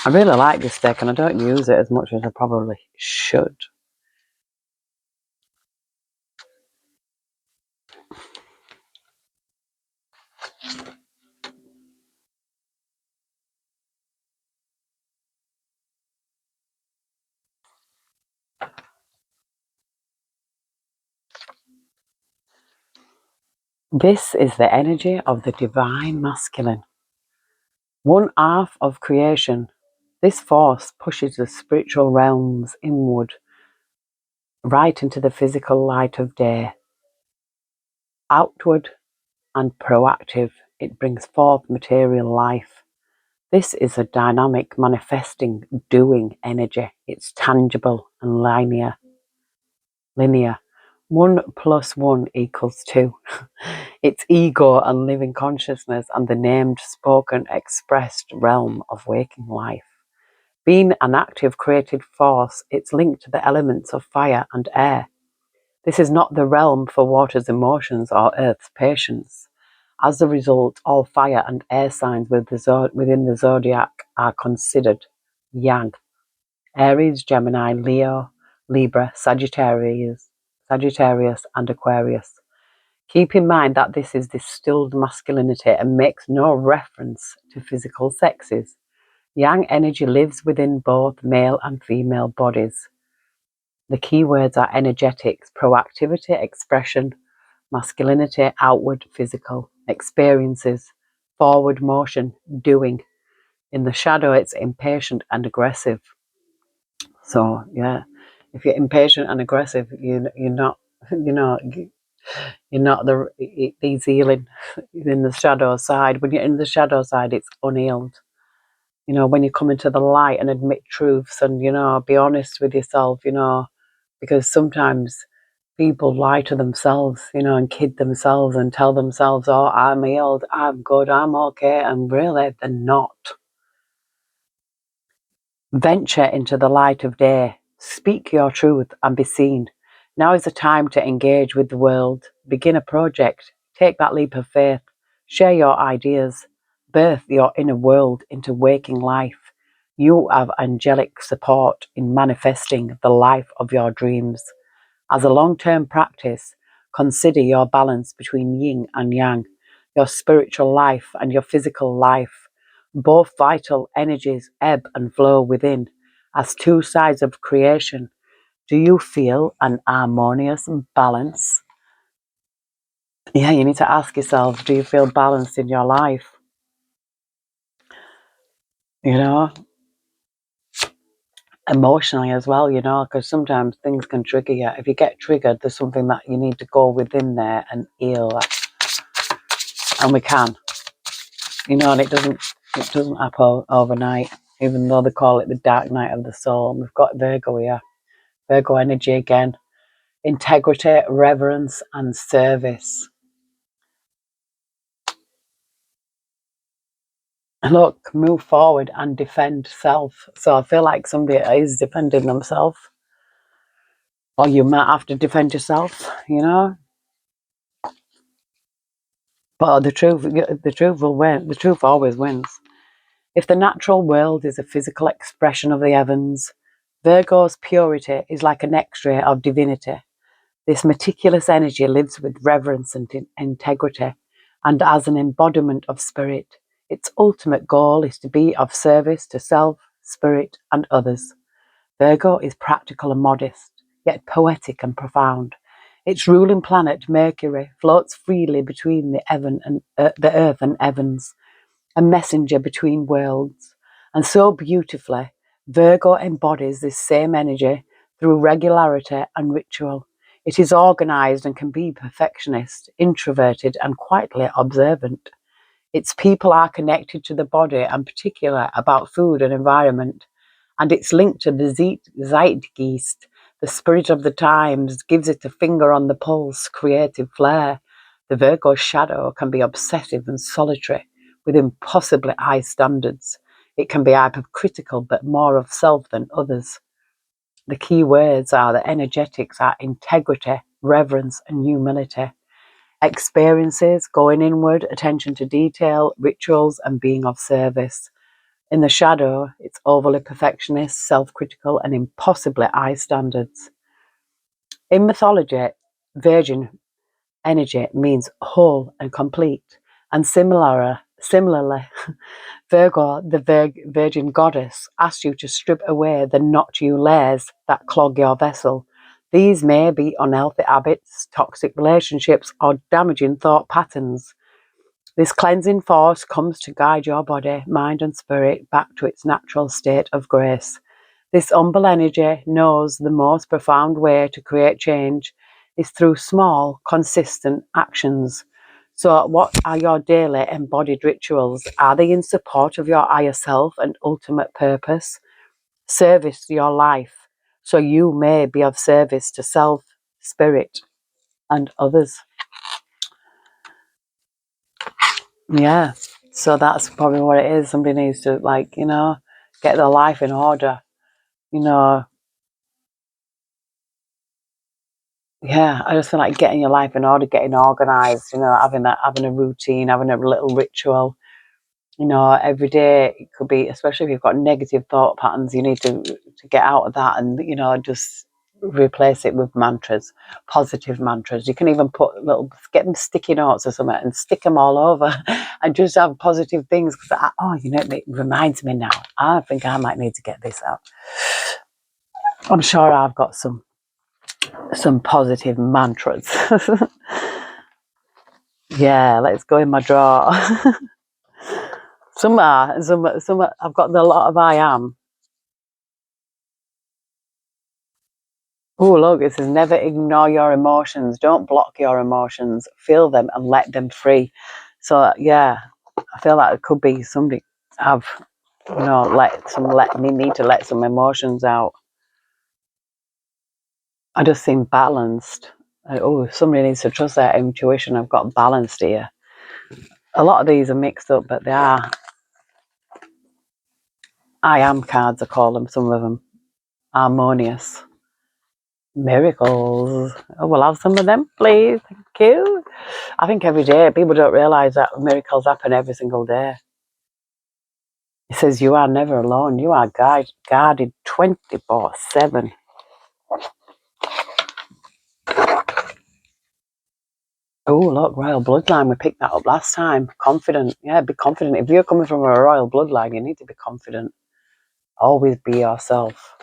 I really like this deck, and I don't use it as much as I probably should. This is the energy of the divine masculine. One half of creation. This force pushes the spiritual realms inward, right into the physical light of day. Outward and proactive, it brings forth material life. This is a dynamic, manifesting, doing energy. It's tangible and linear. 1 + 1 = 2. It's ego and living consciousness and the named, spoken, expressed realm of waking life. Being an active creative force, it's linked to the elements of fire and air. This is not the realm for water's emotions or earth's patience. As a result, all fire and air signs within the zodiac are considered yang. Aries, Gemini, Leo, Libra, Sagittarius, and Aquarius. Keep in mind that this is distilled masculinity and makes no reference to physical sexes. Yang energy lives within both male and female bodies. The key words are energetics, proactivity, expression, masculinity, outward, physical, experiences, forward motion, doing. In the shadow, it's impatient and aggressive. So yeah, if you're impatient and aggressive, you're not, you're not the healing. In the shadow side. When you're in the shadow side, it's unhealed. When you come into the light and admit truths and, be honest with yourself, because sometimes people lie to themselves, and kid themselves and tell themselves, oh, I'm healed, I'm good, I'm okay, and really they're not. Venture into the light of day. Speak your truth and be seen. Now is the time to engage with the world. Begin a project. Take that leap of faith. Share your ideas. Birth your inner world into waking life. You have angelic support in manifesting the life of your dreams. As a long-term practice, consider your balance between yin and yang, your spiritual life and your physical life. Both vital energies ebb and flow within as two sides of creation. Do you feel an harmonious balance? Yeah, you need to ask yourself, do you feel balanced in your life? Emotionally as well, because sometimes things can trigger you. If you get triggered, there's something that you need to go within there and heal. And we can, and it doesn't happen overnight, even though they call it the dark night of the soul. We've got Virgo here. Virgo energy again. Integrity, reverence, and service. Look, move forward and defend self. So I feel like somebody is defending themselves. Or you might have to defend yourself, But the truth will win. The truth always wins. If the natural world is a physical expression of the heavens, Virgo's purity is like an X-ray of divinity. This meticulous energy lives with reverence and integrity, and as an embodiment of spirit. Its ultimate goal is to be of service to self, spirit, and others. Virgo is practical and modest, yet poetic and profound. Its ruling planet, Mercury, floats freely between the earth and heavens, a messenger between worlds. And so beautifully, Virgo embodies this same energy through regularity and ritual. It is organized and can be perfectionist, introverted, and quietly observant. Its people are connected to the body and particular about food and environment. And it's linked to the zeitgeist, the spirit of the times, gives it a finger on the pulse, creative flair. The Virgo shadow can be obsessive and solitary, with impossibly high standards. It can be hypercritical, but more of self than others. The key words are the energetics are integrity, reverence, and humility. Experiences, going inward, attention to detail, rituals, and being of service. In the shadow, it's overly perfectionist, self-critical, and impossibly high standards. In mythology, Virgin energy means whole and complete. And similarly, Virgo, the Virgin goddess, asks you to strip away the not you layers that clog your vessel. These may be unhealthy habits, toxic relationships, or damaging thought patterns. This cleansing force comes to guide your body, mind, and spirit back to its natural state of grace. This humble energy knows the most profound way to create change is through small, consistent actions. So, what are your daily embodied rituals? Are they in support of your higher self and ultimate purpose? Service your life so you may be of service to self, spirit, and others. Yeah, so that's probably what it is. Somebody needs to, like, get their life in order. Yeah, I just feel like getting your life in order, getting organized, having a routine, having a little ritual, every day. It could be, especially if you've got negative thought patterns, you need to get out of that and, just replace it with mantras, positive mantras. You can even get them sticky notes or something and stick them all over and just have positive things. Because, it reminds me now. I think I might need to get this out. I'm sure I've got some positive mantras. Yeah, let's go in my drawer. Some are. I've got a lot of I am. Oh, look, it says never ignore your emotions. Don't block your emotions. Feel them and let them free. So, yeah, I feel like it could be somebody I've, need to let some emotions out. I just seem balanced. Somebody needs to trust their intuition. I've got balanced here. A lot of these are mixed up, but they are. I am cards, I call them, some of them. Harmonious. Miracles. Oh, we'll have some of them, please. Thank you. I think every day, people don't realise that miracles happen every single day. It says you are never alone. You are guarded 24/7. Oh, look, royal bloodline. We picked that up last time. Confident. Yeah, be confident. If you're coming from a royal bloodline, you need to be confident. Always be yourself.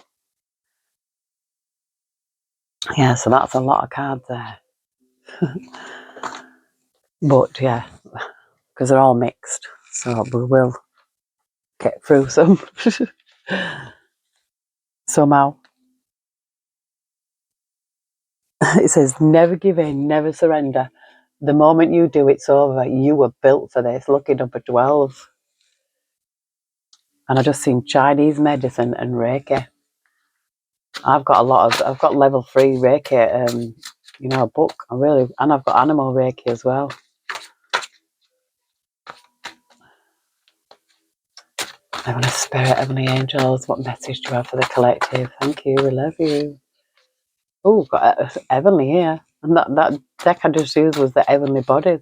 Yeah, so that's a lot of cards there. But yeah, because they're all mixed. So we will get through some somehow. It says never give in, never surrender. The moment you do, it's over. You were built for this. Lucky number 12. And I just seen Chinese medicine and Reiki. I've got level 3 Reiki, a book. And I've got animal Reiki as well. Heavenly Spirit, Heavenly Angels, what message do you have for the collective? Thank you, we love you. Oh, got Heavenly here. And that deck I just used was the Heavenly Bodies.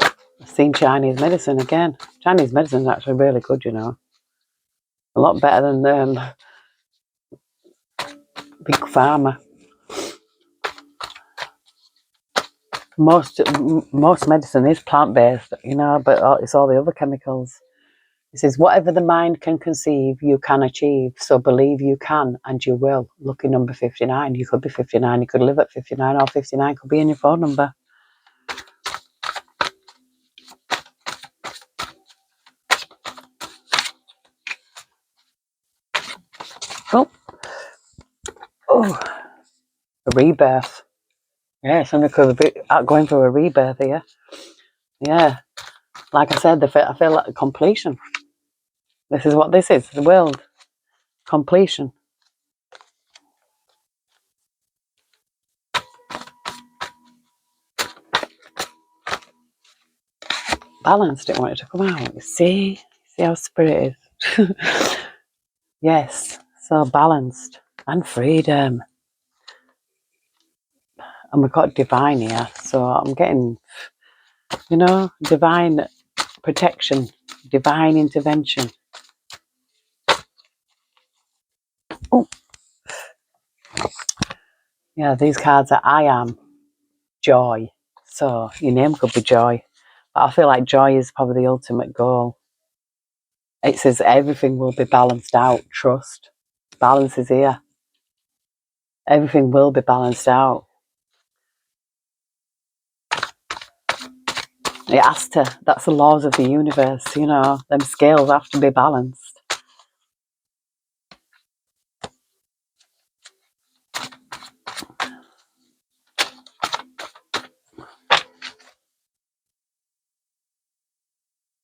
I've seen Chinese medicine again. Chinese medicine is actually really good, A lot better than Big Pharma. Most medicine is plant-based, but it's all the other chemicals. It says, whatever the mind can conceive, you can achieve. So believe you can, and you will. Lucky number 59. You could be 59. You could live at 59, or 59 could be in your phone number. Oh, a rebirth. Yeah, somebody could be going through a rebirth here. Yeah, like I said, I feel like completion. This is what this is, the world. Completion. Balance, didn't want it to come out. See how spirit is. Yes, so balanced and freedom. And we've got divine here, so I'm getting, divine protection, divine intervention. Oh, yeah, these cards are I am, joy. So your name could be Joy, but I feel like joy is probably the ultimate goal. It says everything will be balanced out. Trust. Balance is here. Everything will be balanced out. It has to. That's the laws of the universe, you know. Them scales have to be balanced.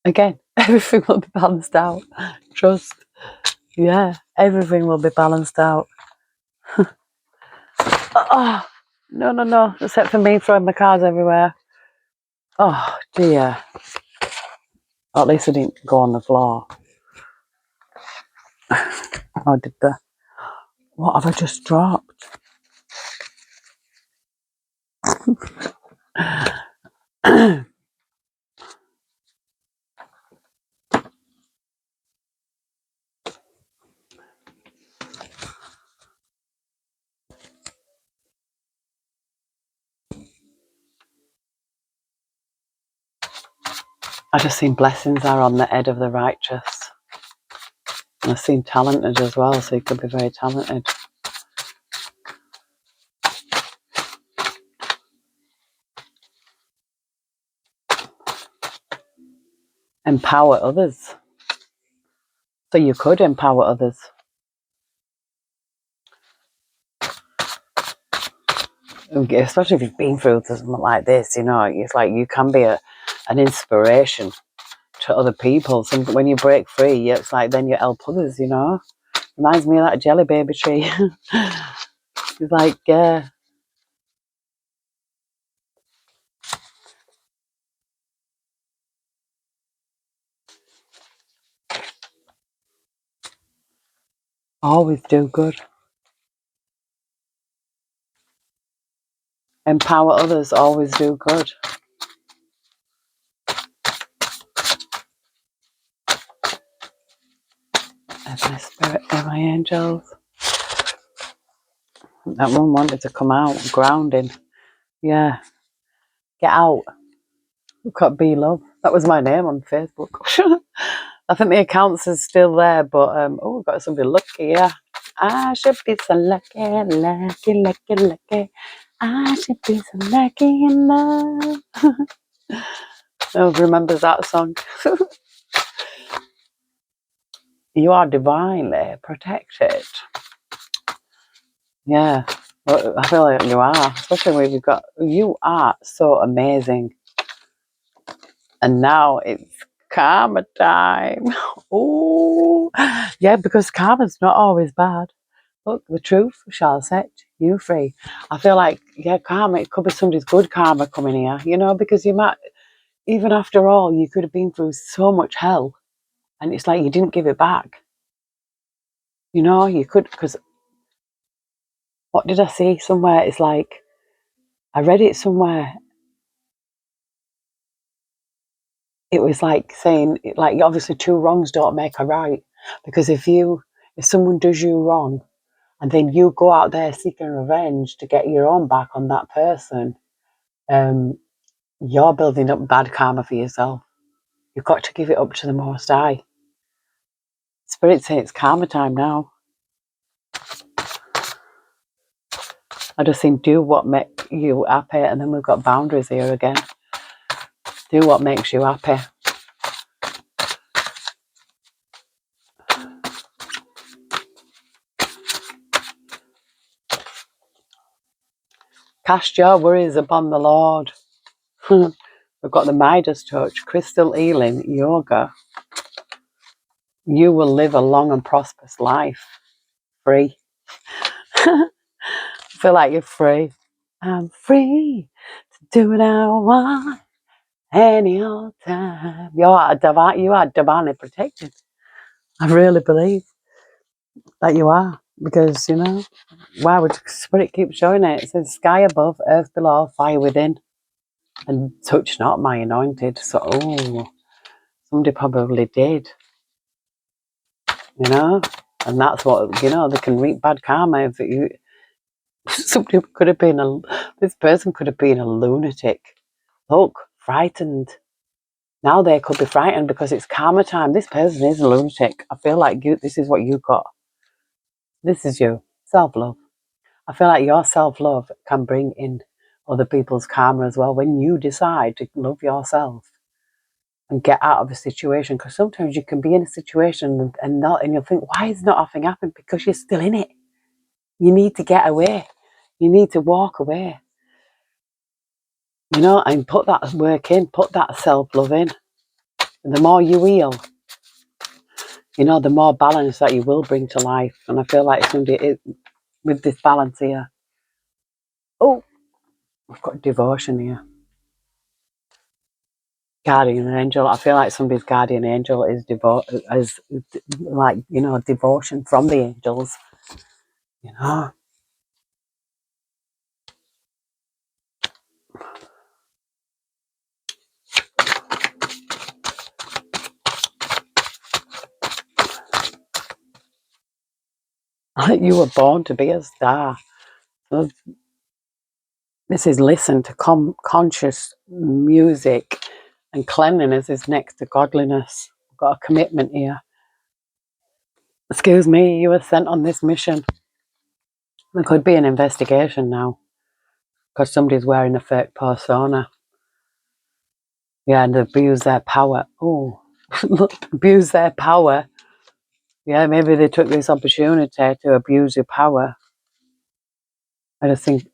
Again, everything will be balanced out. Trust. Yeah, everything will be balanced out. Oh, no. Except for me throwing my cards everywhere. Oh, dear. At least I didn't go on the floor. Oh, did the... What have I just dropped? I just seen blessings are on the head of the righteous. And I've seen talented as well, so you could be very talented. Empower others. So you could empower others. Especially if you've been through something like this, you know, it's like you can be an inspiration to other people. So when you break free, it's like then you help others, you know. Reminds me of that jelly baby tree. It's like, yeah. Always do good. Empower others, always do good. As my spirit and my angels. That one wanted to come out, grounding. Yeah. Get out. Got Be Love. That was my name on Facebook. I think the accounts is still there, but oh, we've got somebody lucky, yeah. I should be so lucky, lucky. I should be so lucky in love. Oh, remembers that song. You are divinely protected. Yeah, well, I feel like you are, especially when you are so amazing. And now it's karma time. Oh, yeah, because karma's not always bad. Look, the truth shall set you free. I feel like, yeah, karma, it could be somebody's good karma coming here, you know, because you might, even after all, you could have been through so much hell and it's like you didn't give it back. You know, you could, because what did I see somewhere? It's like, I read it somewhere. It was like saying, like, obviously two wrongs don't make a right. Because if someone does you wrong and then you go out there seeking revenge to get your own back on that person, you're building up bad karma for yourself. You've got to give it up to the Most High. Spirit say it's karma time now. I just think do what makes you happy, and then we've got boundaries here again. Do what makes you happy. Cast your worries upon the Lord. We've got the Midas touch, crystal healing, yoga. You will live a long and prosperous life. Free. Feel like you're free. I'm free to do what I want any old time. You are divinely protected. I really believe that you are. Because, you know, why would Spirit keep showing it? It says sky above, earth below, fire within. And touch not my anointed. So, somebody probably did. You know? And that's what, you know, they can reap bad karma if you... Somebody could have been this person could have been a lunatic. Look, frightened. Now they could be frightened because it's karma time. This person is a lunatic. I feel like this is what you got. This is you. Self-love. I feel like your self-love can bring in other people's karma as well when you decide to love yourself and get out of a situation. Because sometimes you can be in a situation and you'll think, why is nothing happening? Because you're still in it. You need to get away. You need to walk away. And put that work in, put that self-love in. And the more you heal, the more balance that you will bring to life. And I feel like somebody with this balance here. Oh, we've got devotion here. Guardian angel. I feel like somebody's guardian angel is devotion from the angels. You were born to be a star. So this is listen to conscious music, and cleanliness is next to godliness. I've got a commitment here. Excuse me, you were sent on this mission. There could be an investigation now because somebody's wearing a fake persona. Yeah, and abuse their power. Oh, abuse their power. Yeah, maybe they took this opportunity to abuse your power. I just think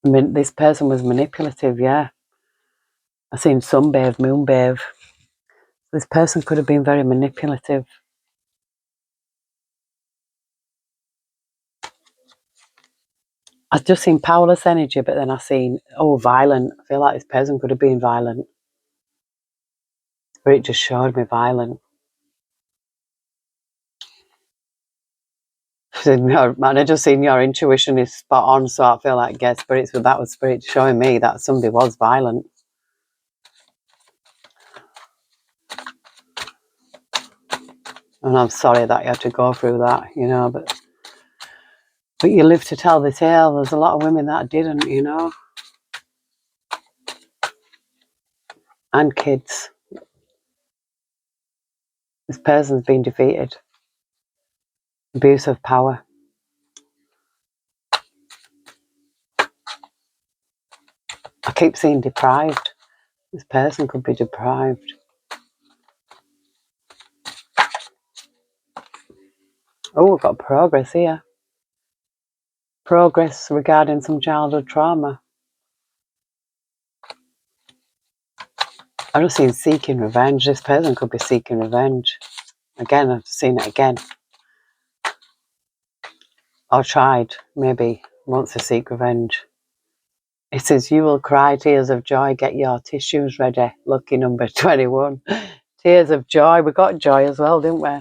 this person was manipulative, yeah. I've seen sunbathe, moonbathe. This person could have been very manipulative. I've just seen powerless energy, but then I've seen, violent. I feel like this person could have been violent. Spirit just showed me violent. Man, I just seen your intuition is spot on, so I feel like, yes, that was Spirit showing me that somebody was violent. And I'm sorry that you had to go through that, but you live to tell the tale. There's a lot of women that didn't, and kids. This person's been defeated. Abuse of power. I keep seeing deprived. This person could be deprived. Oh, we've got progress here. Progress regarding some childhood trauma. I've just seen seeking revenge. This person could be seeking revenge. Again, I've seen it again. Or tried, maybe, wants to seek revenge. It says, you will cry tears of joy. Get your tissues ready. Lucky number 21. Tears of joy. We got joy as well, didn't we?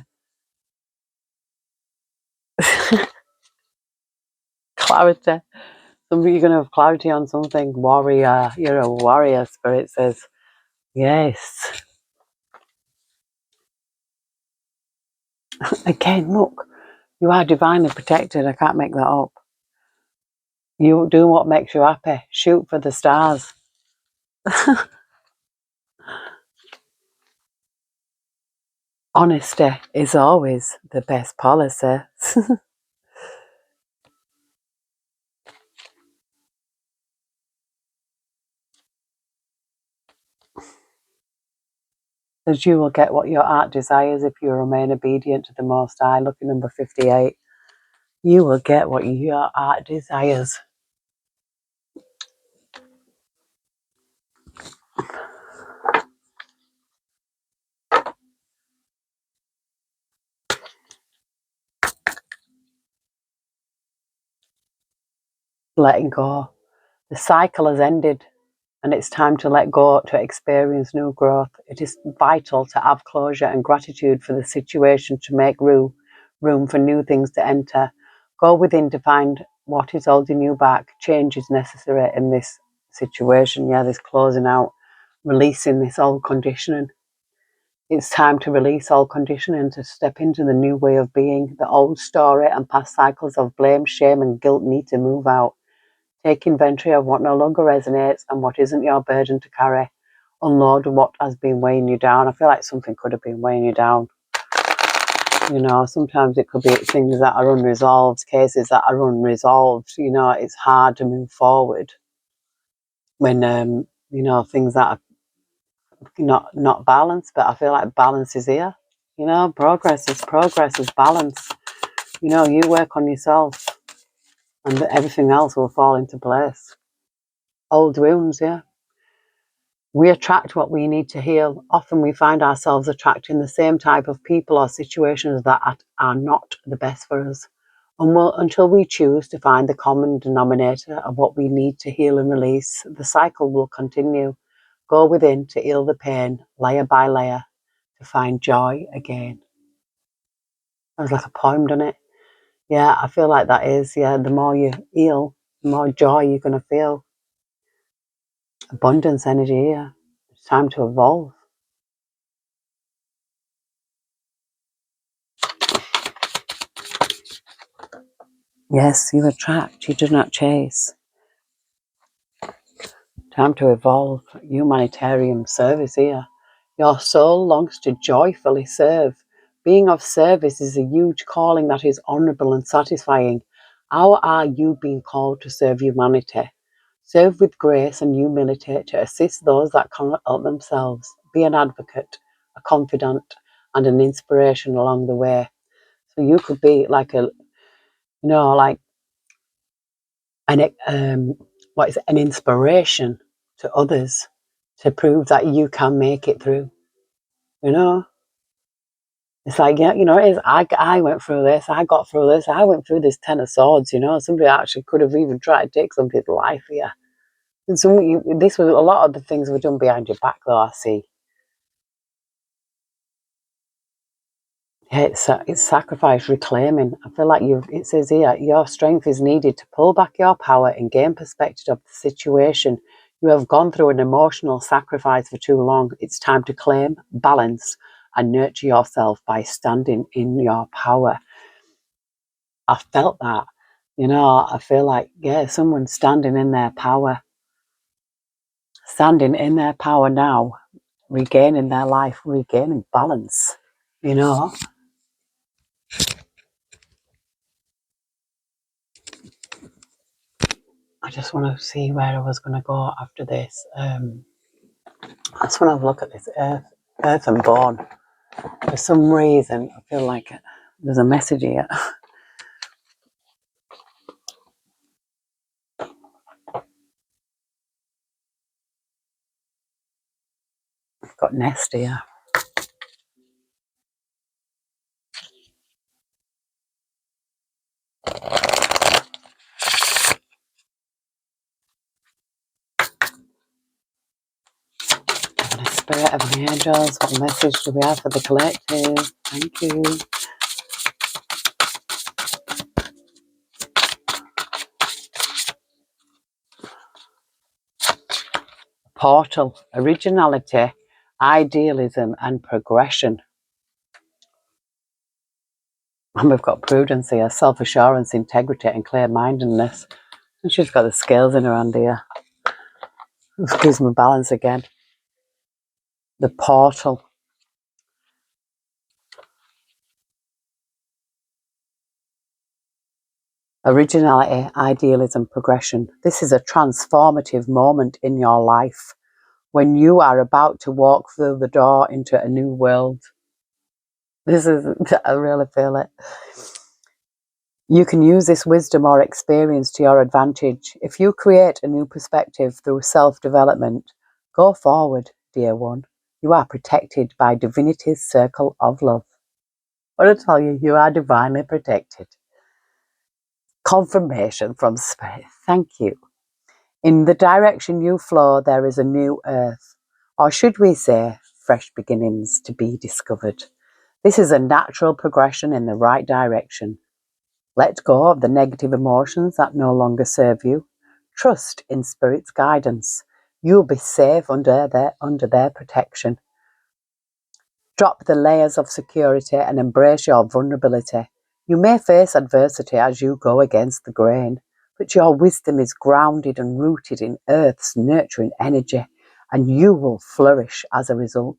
Clarity. You're going to have clarity on something. Warrior. You're a warrior, Spirit says. Yes. Again, look. You are divinely protected. I can't make that up. You do what makes you happy. Shoot for the stars. Honesty is always the best policy. As you will get what your heart desires if you remain obedient to the Most High. Look at number 58. You will get what your heart desires. Letting go. The cycle has ended and it's time to let go to experience new growth. It is vital to have closure and gratitude for the situation to make room for new things to enter. Go within to find what is holding you back. Change is necessary in this situation. Yeah, this closing out, releasing this old conditioning. It's time to release all conditioning, to step into the new way of being. The old story and past cycles of blame, shame and guilt need to move out. Take inventory of what no longer resonates and what isn't your burden to carry. Unload what has been weighing you down. I feel like something could have been weighing you down. You know, sometimes it could be things that are unresolved, cases that are unresolved. You know, it's hard to move forward when, you know, things that are not balanced. But I feel like balance is here. You know, progress is balance. You know, you work on yourself and everything else will fall into place. Old wounds, yeah. We attract what we need to heal. Often we find ourselves attracting the same type of people or situations that are not the best for us. And until we choose to find the common denominator of what we need to heal and release, the cycle will continue. Go within to heal the pain, layer by layer, to find joy again. Sounds like a poem, doesn't it? Yeah, I feel like that is, yeah, the more you heal, the more joy you're going to feel. Abundance energy here. It's time to evolve. Yes, you attract, you do not chase. Time to evolve. Humanitarian service here. Your soul longs to joyfully serve. Being of service is a huge calling that is honourable and satisfying. How are you being called to serve humanity? Serve with grace and humility to assist those that cannot help themselves. Be an advocate, a confidant, and an inspiration along the way. So you could be like like an inspiration to others to prove that you can make it through. You know, it's like, yeah, you know, it is. I went through this. I got through this. I went through this 10 of Swords. You know, somebody actually could have even tried to take somebody's life here. And this was a lot of the things were done behind your back, though. I see. Yeah, it's sacrifice, reclaiming. I feel like it says here, your strength is needed to pull back your power and gain perspective of the situation. You have gone through an emotional sacrifice for too long. It's time to claim, balance, and nurture yourself by standing in your power. I felt that. You know, I feel like, yeah, someone standing in their power now, regaining their life, regaining balance, you know. I just want to see where I was going to go after this. I just want to look at this earth and born. For some reason, I feel like there's a message here. I've got nest here. Heavenly Spirit, Heavenly Angels, what message do we have for the collective? Thank you. Portal, originality, idealism, and progression. And we've got prudence here, self-assurance, integrity, and clear-mindedness. And she's got the scales in her hand here. Excuse me, balance again. The portal. Originality, idealism, progression. This is a transformative moment in your life when you are about to walk through the door into a new world. I really feel it. You can use this wisdom or experience to your advantage. If you create a new perspective through self-development, go forward, dear one. You are protected by divinity's circle of love. I want to tell you, you are divinely protected. Confirmation from Spirit. Thank you. In the direction you flow, there is a new earth, or should we say, fresh beginnings to be discovered. This is a natural progression in the right direction. Let go of the negative emotions that no longer serve you. Trust in Spirit's guidance. You'll be safe under their protection. Drop the layers of security and embrace your vulnerability. You may face adversity as you go against the grain, but your wisdom is grounded and rooted in Earth's nurturing energy, and you will flourish as a result.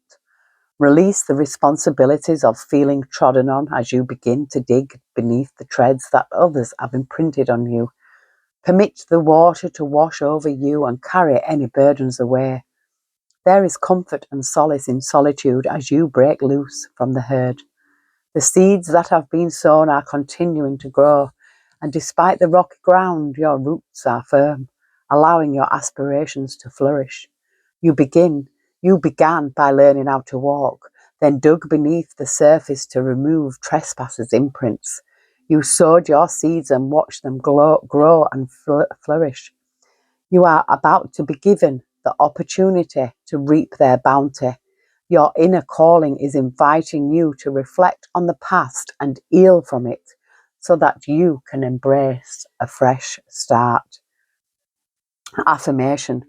Release the responsibilities of feeling trodden on as you begin to dig beneath the treads that others have imprinted on you. Permit the water to wash over you and carry any burdens away. There is comfort and solace in solitude as you break loose from the herd. The seeds that have been sown are continuing to grow, and despite the rocky ground, your roots are firm, allowing your aspirations to flourish. You began by learning how to walk, then dug beneath the surface to remove trespassers' imprints. You sowed your seeds and watched them grow and flourish. You are about to be given the opportunity to reap their bounty. Your inner calling is inviting you to reflect on the past and heal from it so that you can embrace a fresh start. Affirmation: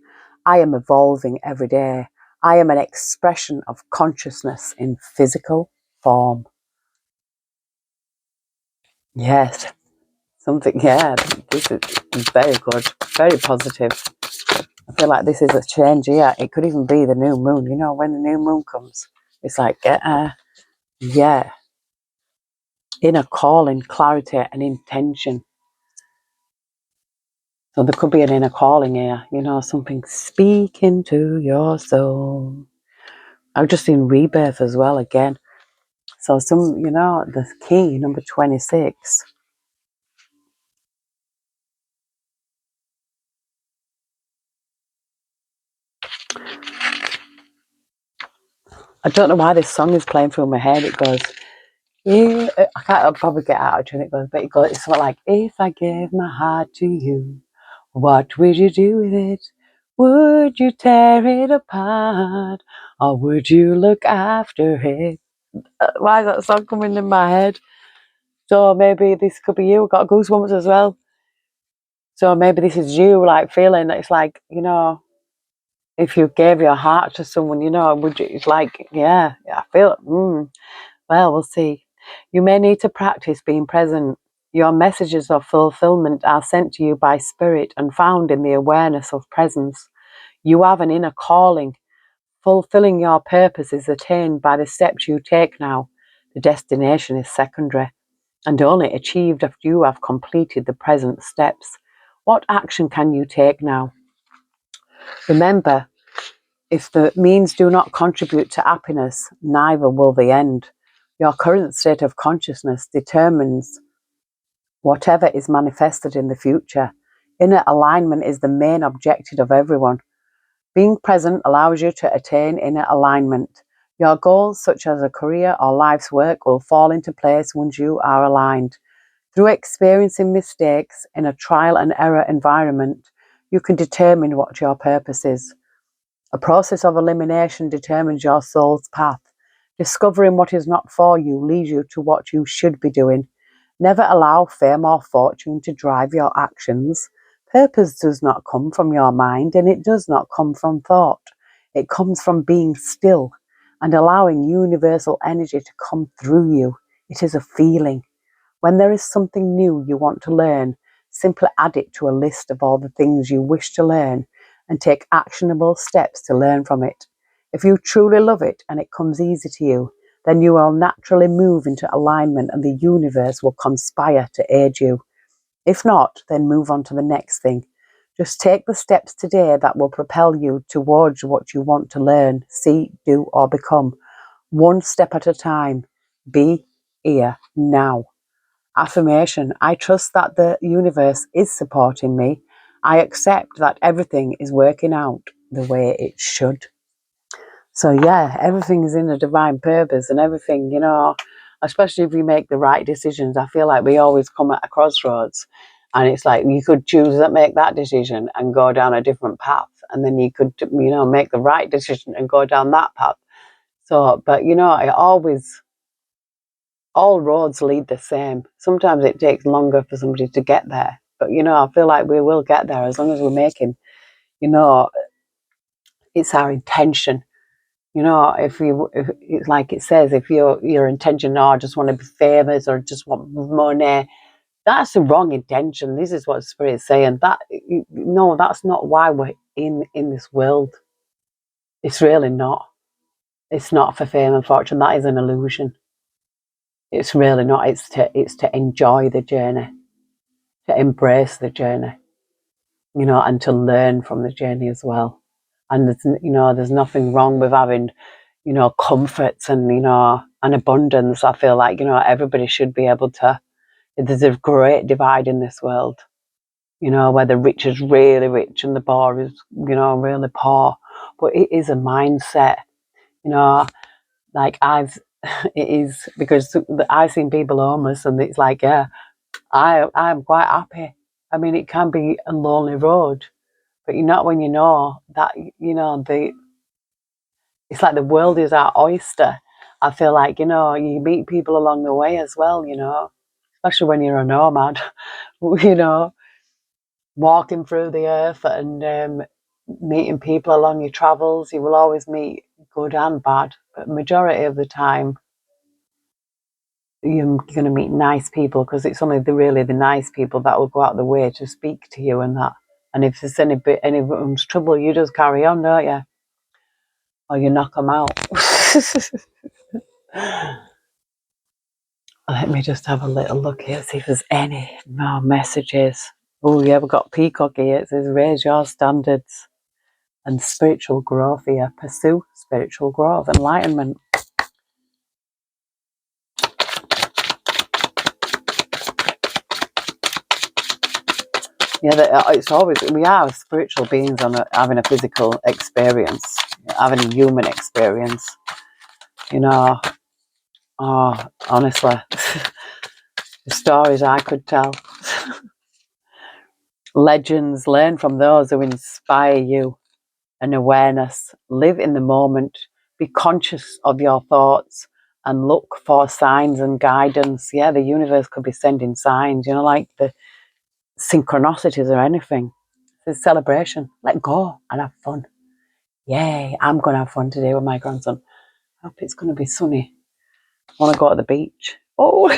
I am evolving every day. I am an expression of consciousness in physical form. Yes, this is very good, very positive. I feel like this is a change here. It could even be the new moon. You know, when the new moon comes, it's like, yeah, inner calling, clarity and intention. So there could be an inner calling here, you know, something speaking to your soul. I've just seen rebirth as well again. So the key, number 26. I don't know why this song is playing through my head. It goes, yeah, I'll probably get out of tune. It's sort of like, if I gave my heart to you, what would you do with it? Would you tear it apart? Or would you look after it? Why is that song coming in my head? So maybe this could be you. I've got goosebumps as well. So maybe this is you, like, feeling that it's like, you know, if you gave your heart to someone, you know, would you, it's like, yeah, I feel it. Well, we'll see. You may need to practice being present. Your messages of fulfillment are sent to you by spirit and found in the awareness of presence. You have an inner calling. Fulfilling your purpose is attained by the steps you take now. The destination is secondary and only achieved after you have completed the present steps. What action can you take now? Remember, if the means do not contribute to happiness, neither will the end. Your current state of consciousness determines whatever is manifested in the future. Inner alignment is the main objective of everyone. Being present allows you to attain inner alignment. Your goals, such as a career or life's work, will fall into place once you are aligned. Through experiencing mistakes in a trial and error environment, you can determine what your purpose is. A process of elimination determines your soul's path. Discovering what is not for you leads you to what you should be doing. Never allow fame or fortune to drive your actions. Purpose does not come from your mind, and it does not come from thought. It comes from being still and allowing universal energy to come through you. It is a feeling. When there is something new you want to learn, simply add it to a list of all the things you wish to learn and take actionable steps to learn from it. If you truly love it and it comes easy to you, then you will naturally move into alignment and the universe will conspire to aid you. If not, then move on to the next thing. Just take the steps today that will propel you towards what you want to learn, see, do, or become. One step at a time. Be here now. Affirmation: I trust that the universe is supporting me. I accept that everything is working out the way it should. So yeah, everything is in a divine purpose and everything, you know, especially if we make the right decisions. I feel like we always come at a crossroads and it's like you could choose that, make that decision and go down a different path. And then you could, you know, make the right decision and go down that path. So, but you know, all roads lead the same. Sometimes it takes longer for somebody to get there. But, you know, I feel like we will get there as long as we're making, you know, it's our intention. You know, if it's like it says, if your intention, oh, I just want to be famous or just want money, that's the wrong intention. This is what Spirit is saying. No, that's not why we're in this world. It's really not. It's not for fame and fortune. That is an illusion. It's really not. It's to enjoy the journey, to embrace the journey, and to learn from the journey as well. And there's nothing wrong with having, comforts and an abundance. I feel like everybody should be able to. There's a great divide in this world, where the rich is really rich and the poor is really poor. But it is a mindset, like it is, because I've seen people homeless and it's like, yeah, I'm quite happy. I mean, it can be a lonely road, but not when you know that it's like the world is our oyster. I feel like you meet people along the way as well, especially when you're a nomad, you know, walking through the earth and meeting people along your travels. You will always meet good and bad, but majority of the time you're going to meet nice people, because it's only really the nice people that will go out of the way to speak to you and that. And if there's anyone's trouble, you just carry on, don't you? Or you knock them out. Let me just have a little look here, see if there's any more messages. Oh, yeah, we've got Peacock here. It says, raise your standards and spiritual growth here. Pursue spiritual growth, enlightenment. Yeah, it's always, we are spiritual beings having a physical experience, having a human experience. Honestly, the stories I could tell. Legends, learn from those who inspire you. An awareness, live in the moment, be conscious of your thoughts and look for signs and guidance. Yeah, the universe could be sending signs, like the synchronicities or anything. It's a celebration. Let go and have fun. Yay, I'm going to have fun today with my grandson. I hope it's going to be sunny. I want to go to the beach. Oh,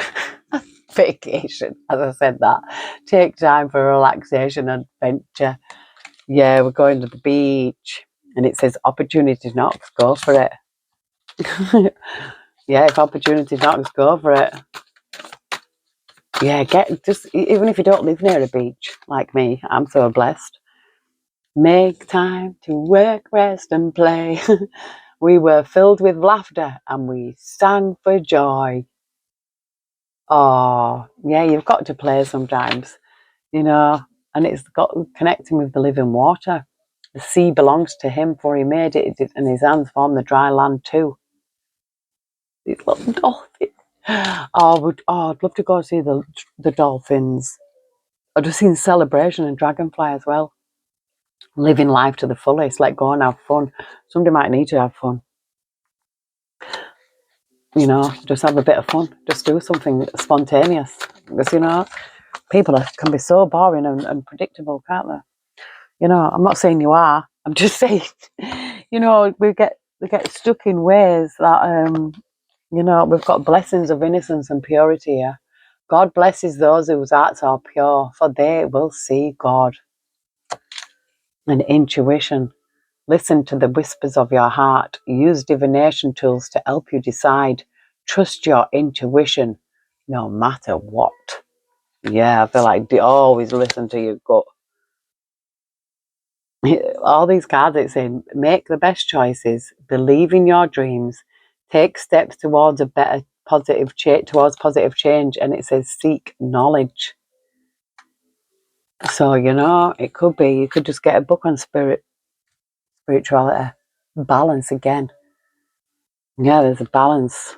vacation, as I said that. Take time for relaxation and adventure. Yeah, we're going to the beach. And it says opportunity knocks, go for it. Yeah, if opportunity knocks, go for it. Yeah, even if you don't live near a beach like me, I'm so blessed. Make time to work, rest and play. We were filled with laughter and we sang for joy. Oh, yeah, you've got to play sometimes, and it's got connecting with the living water. The sea belongs to him, for he made it, and his hands formed the dry land too. These little dolphins. I'd love to go see the dolphins. I've just seen Celebration and Dragonfly as well. Living life to the fullest, let go and have fun. Somebody might need to have fun. Just have a bit of fun. Just do something spontaneous. Because, people can be so boring and predictable, can't they? I'm not saying you are. I'm just saying, we get stuck in ways that, we've got blessings of innocence and purity here. God blesses those whose hearts are pure, for they will see God. And intuition. Listen to the whispers of your heart. Use divination tools to help you decide. Trust your intuition, no matter what. Yeah, I feel like always listen to your gut. All these cards, it's saying, make the best choices, believe in your dreams, take steps towards positive change, and it says seek knowledge. So, it could be, you could just get a book on spirituality. Balance again. Yeah, there's a balance.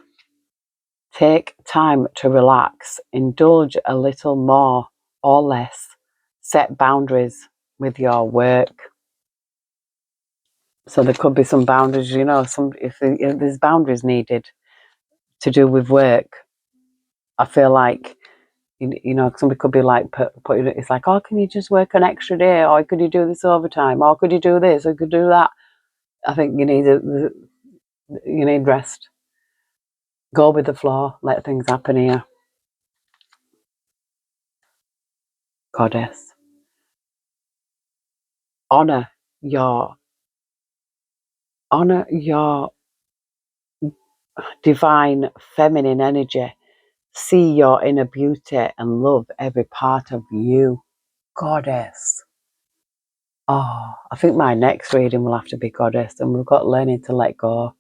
Take time to relax, indulge a little more or less, set boundaries with your work. So there could be some boundaries, if there's boundaries needed to do with work. I feel like, somebody could be like, putting it's like, oh, can you just work an extra day? Or could you do this overtime? Or could you do this? Or could you do that? I think you need rest. Go with the flow. Let things happen here. Goddess. Honor your divine feminine energy. See your inner beauty and love every part of you. Goddess. Oh, I think my next reading will have to be Goddess, and we've got learning to let go.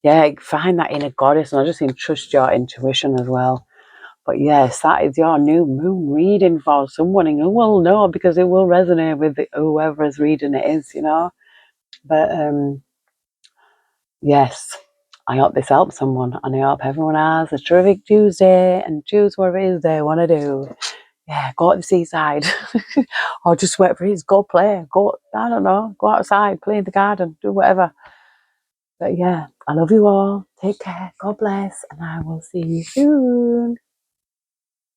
Yeah, find that inner goddess, and I just trust your intuition as well. But yes, that is your new moon reading for someone, and you will know because it will resonate with whoever's reading it is, you know. But yes, I hope this helps someone, and I hope everyone has a terrific Tuesday and choose whatever it is they want to do. Yeah, go to the seaside, or just wait for it. Go play. Go, I don't know. Go outside, play in the garden, do whatever. But yeah, I love you all. Take care. God bless, and I will see you soon.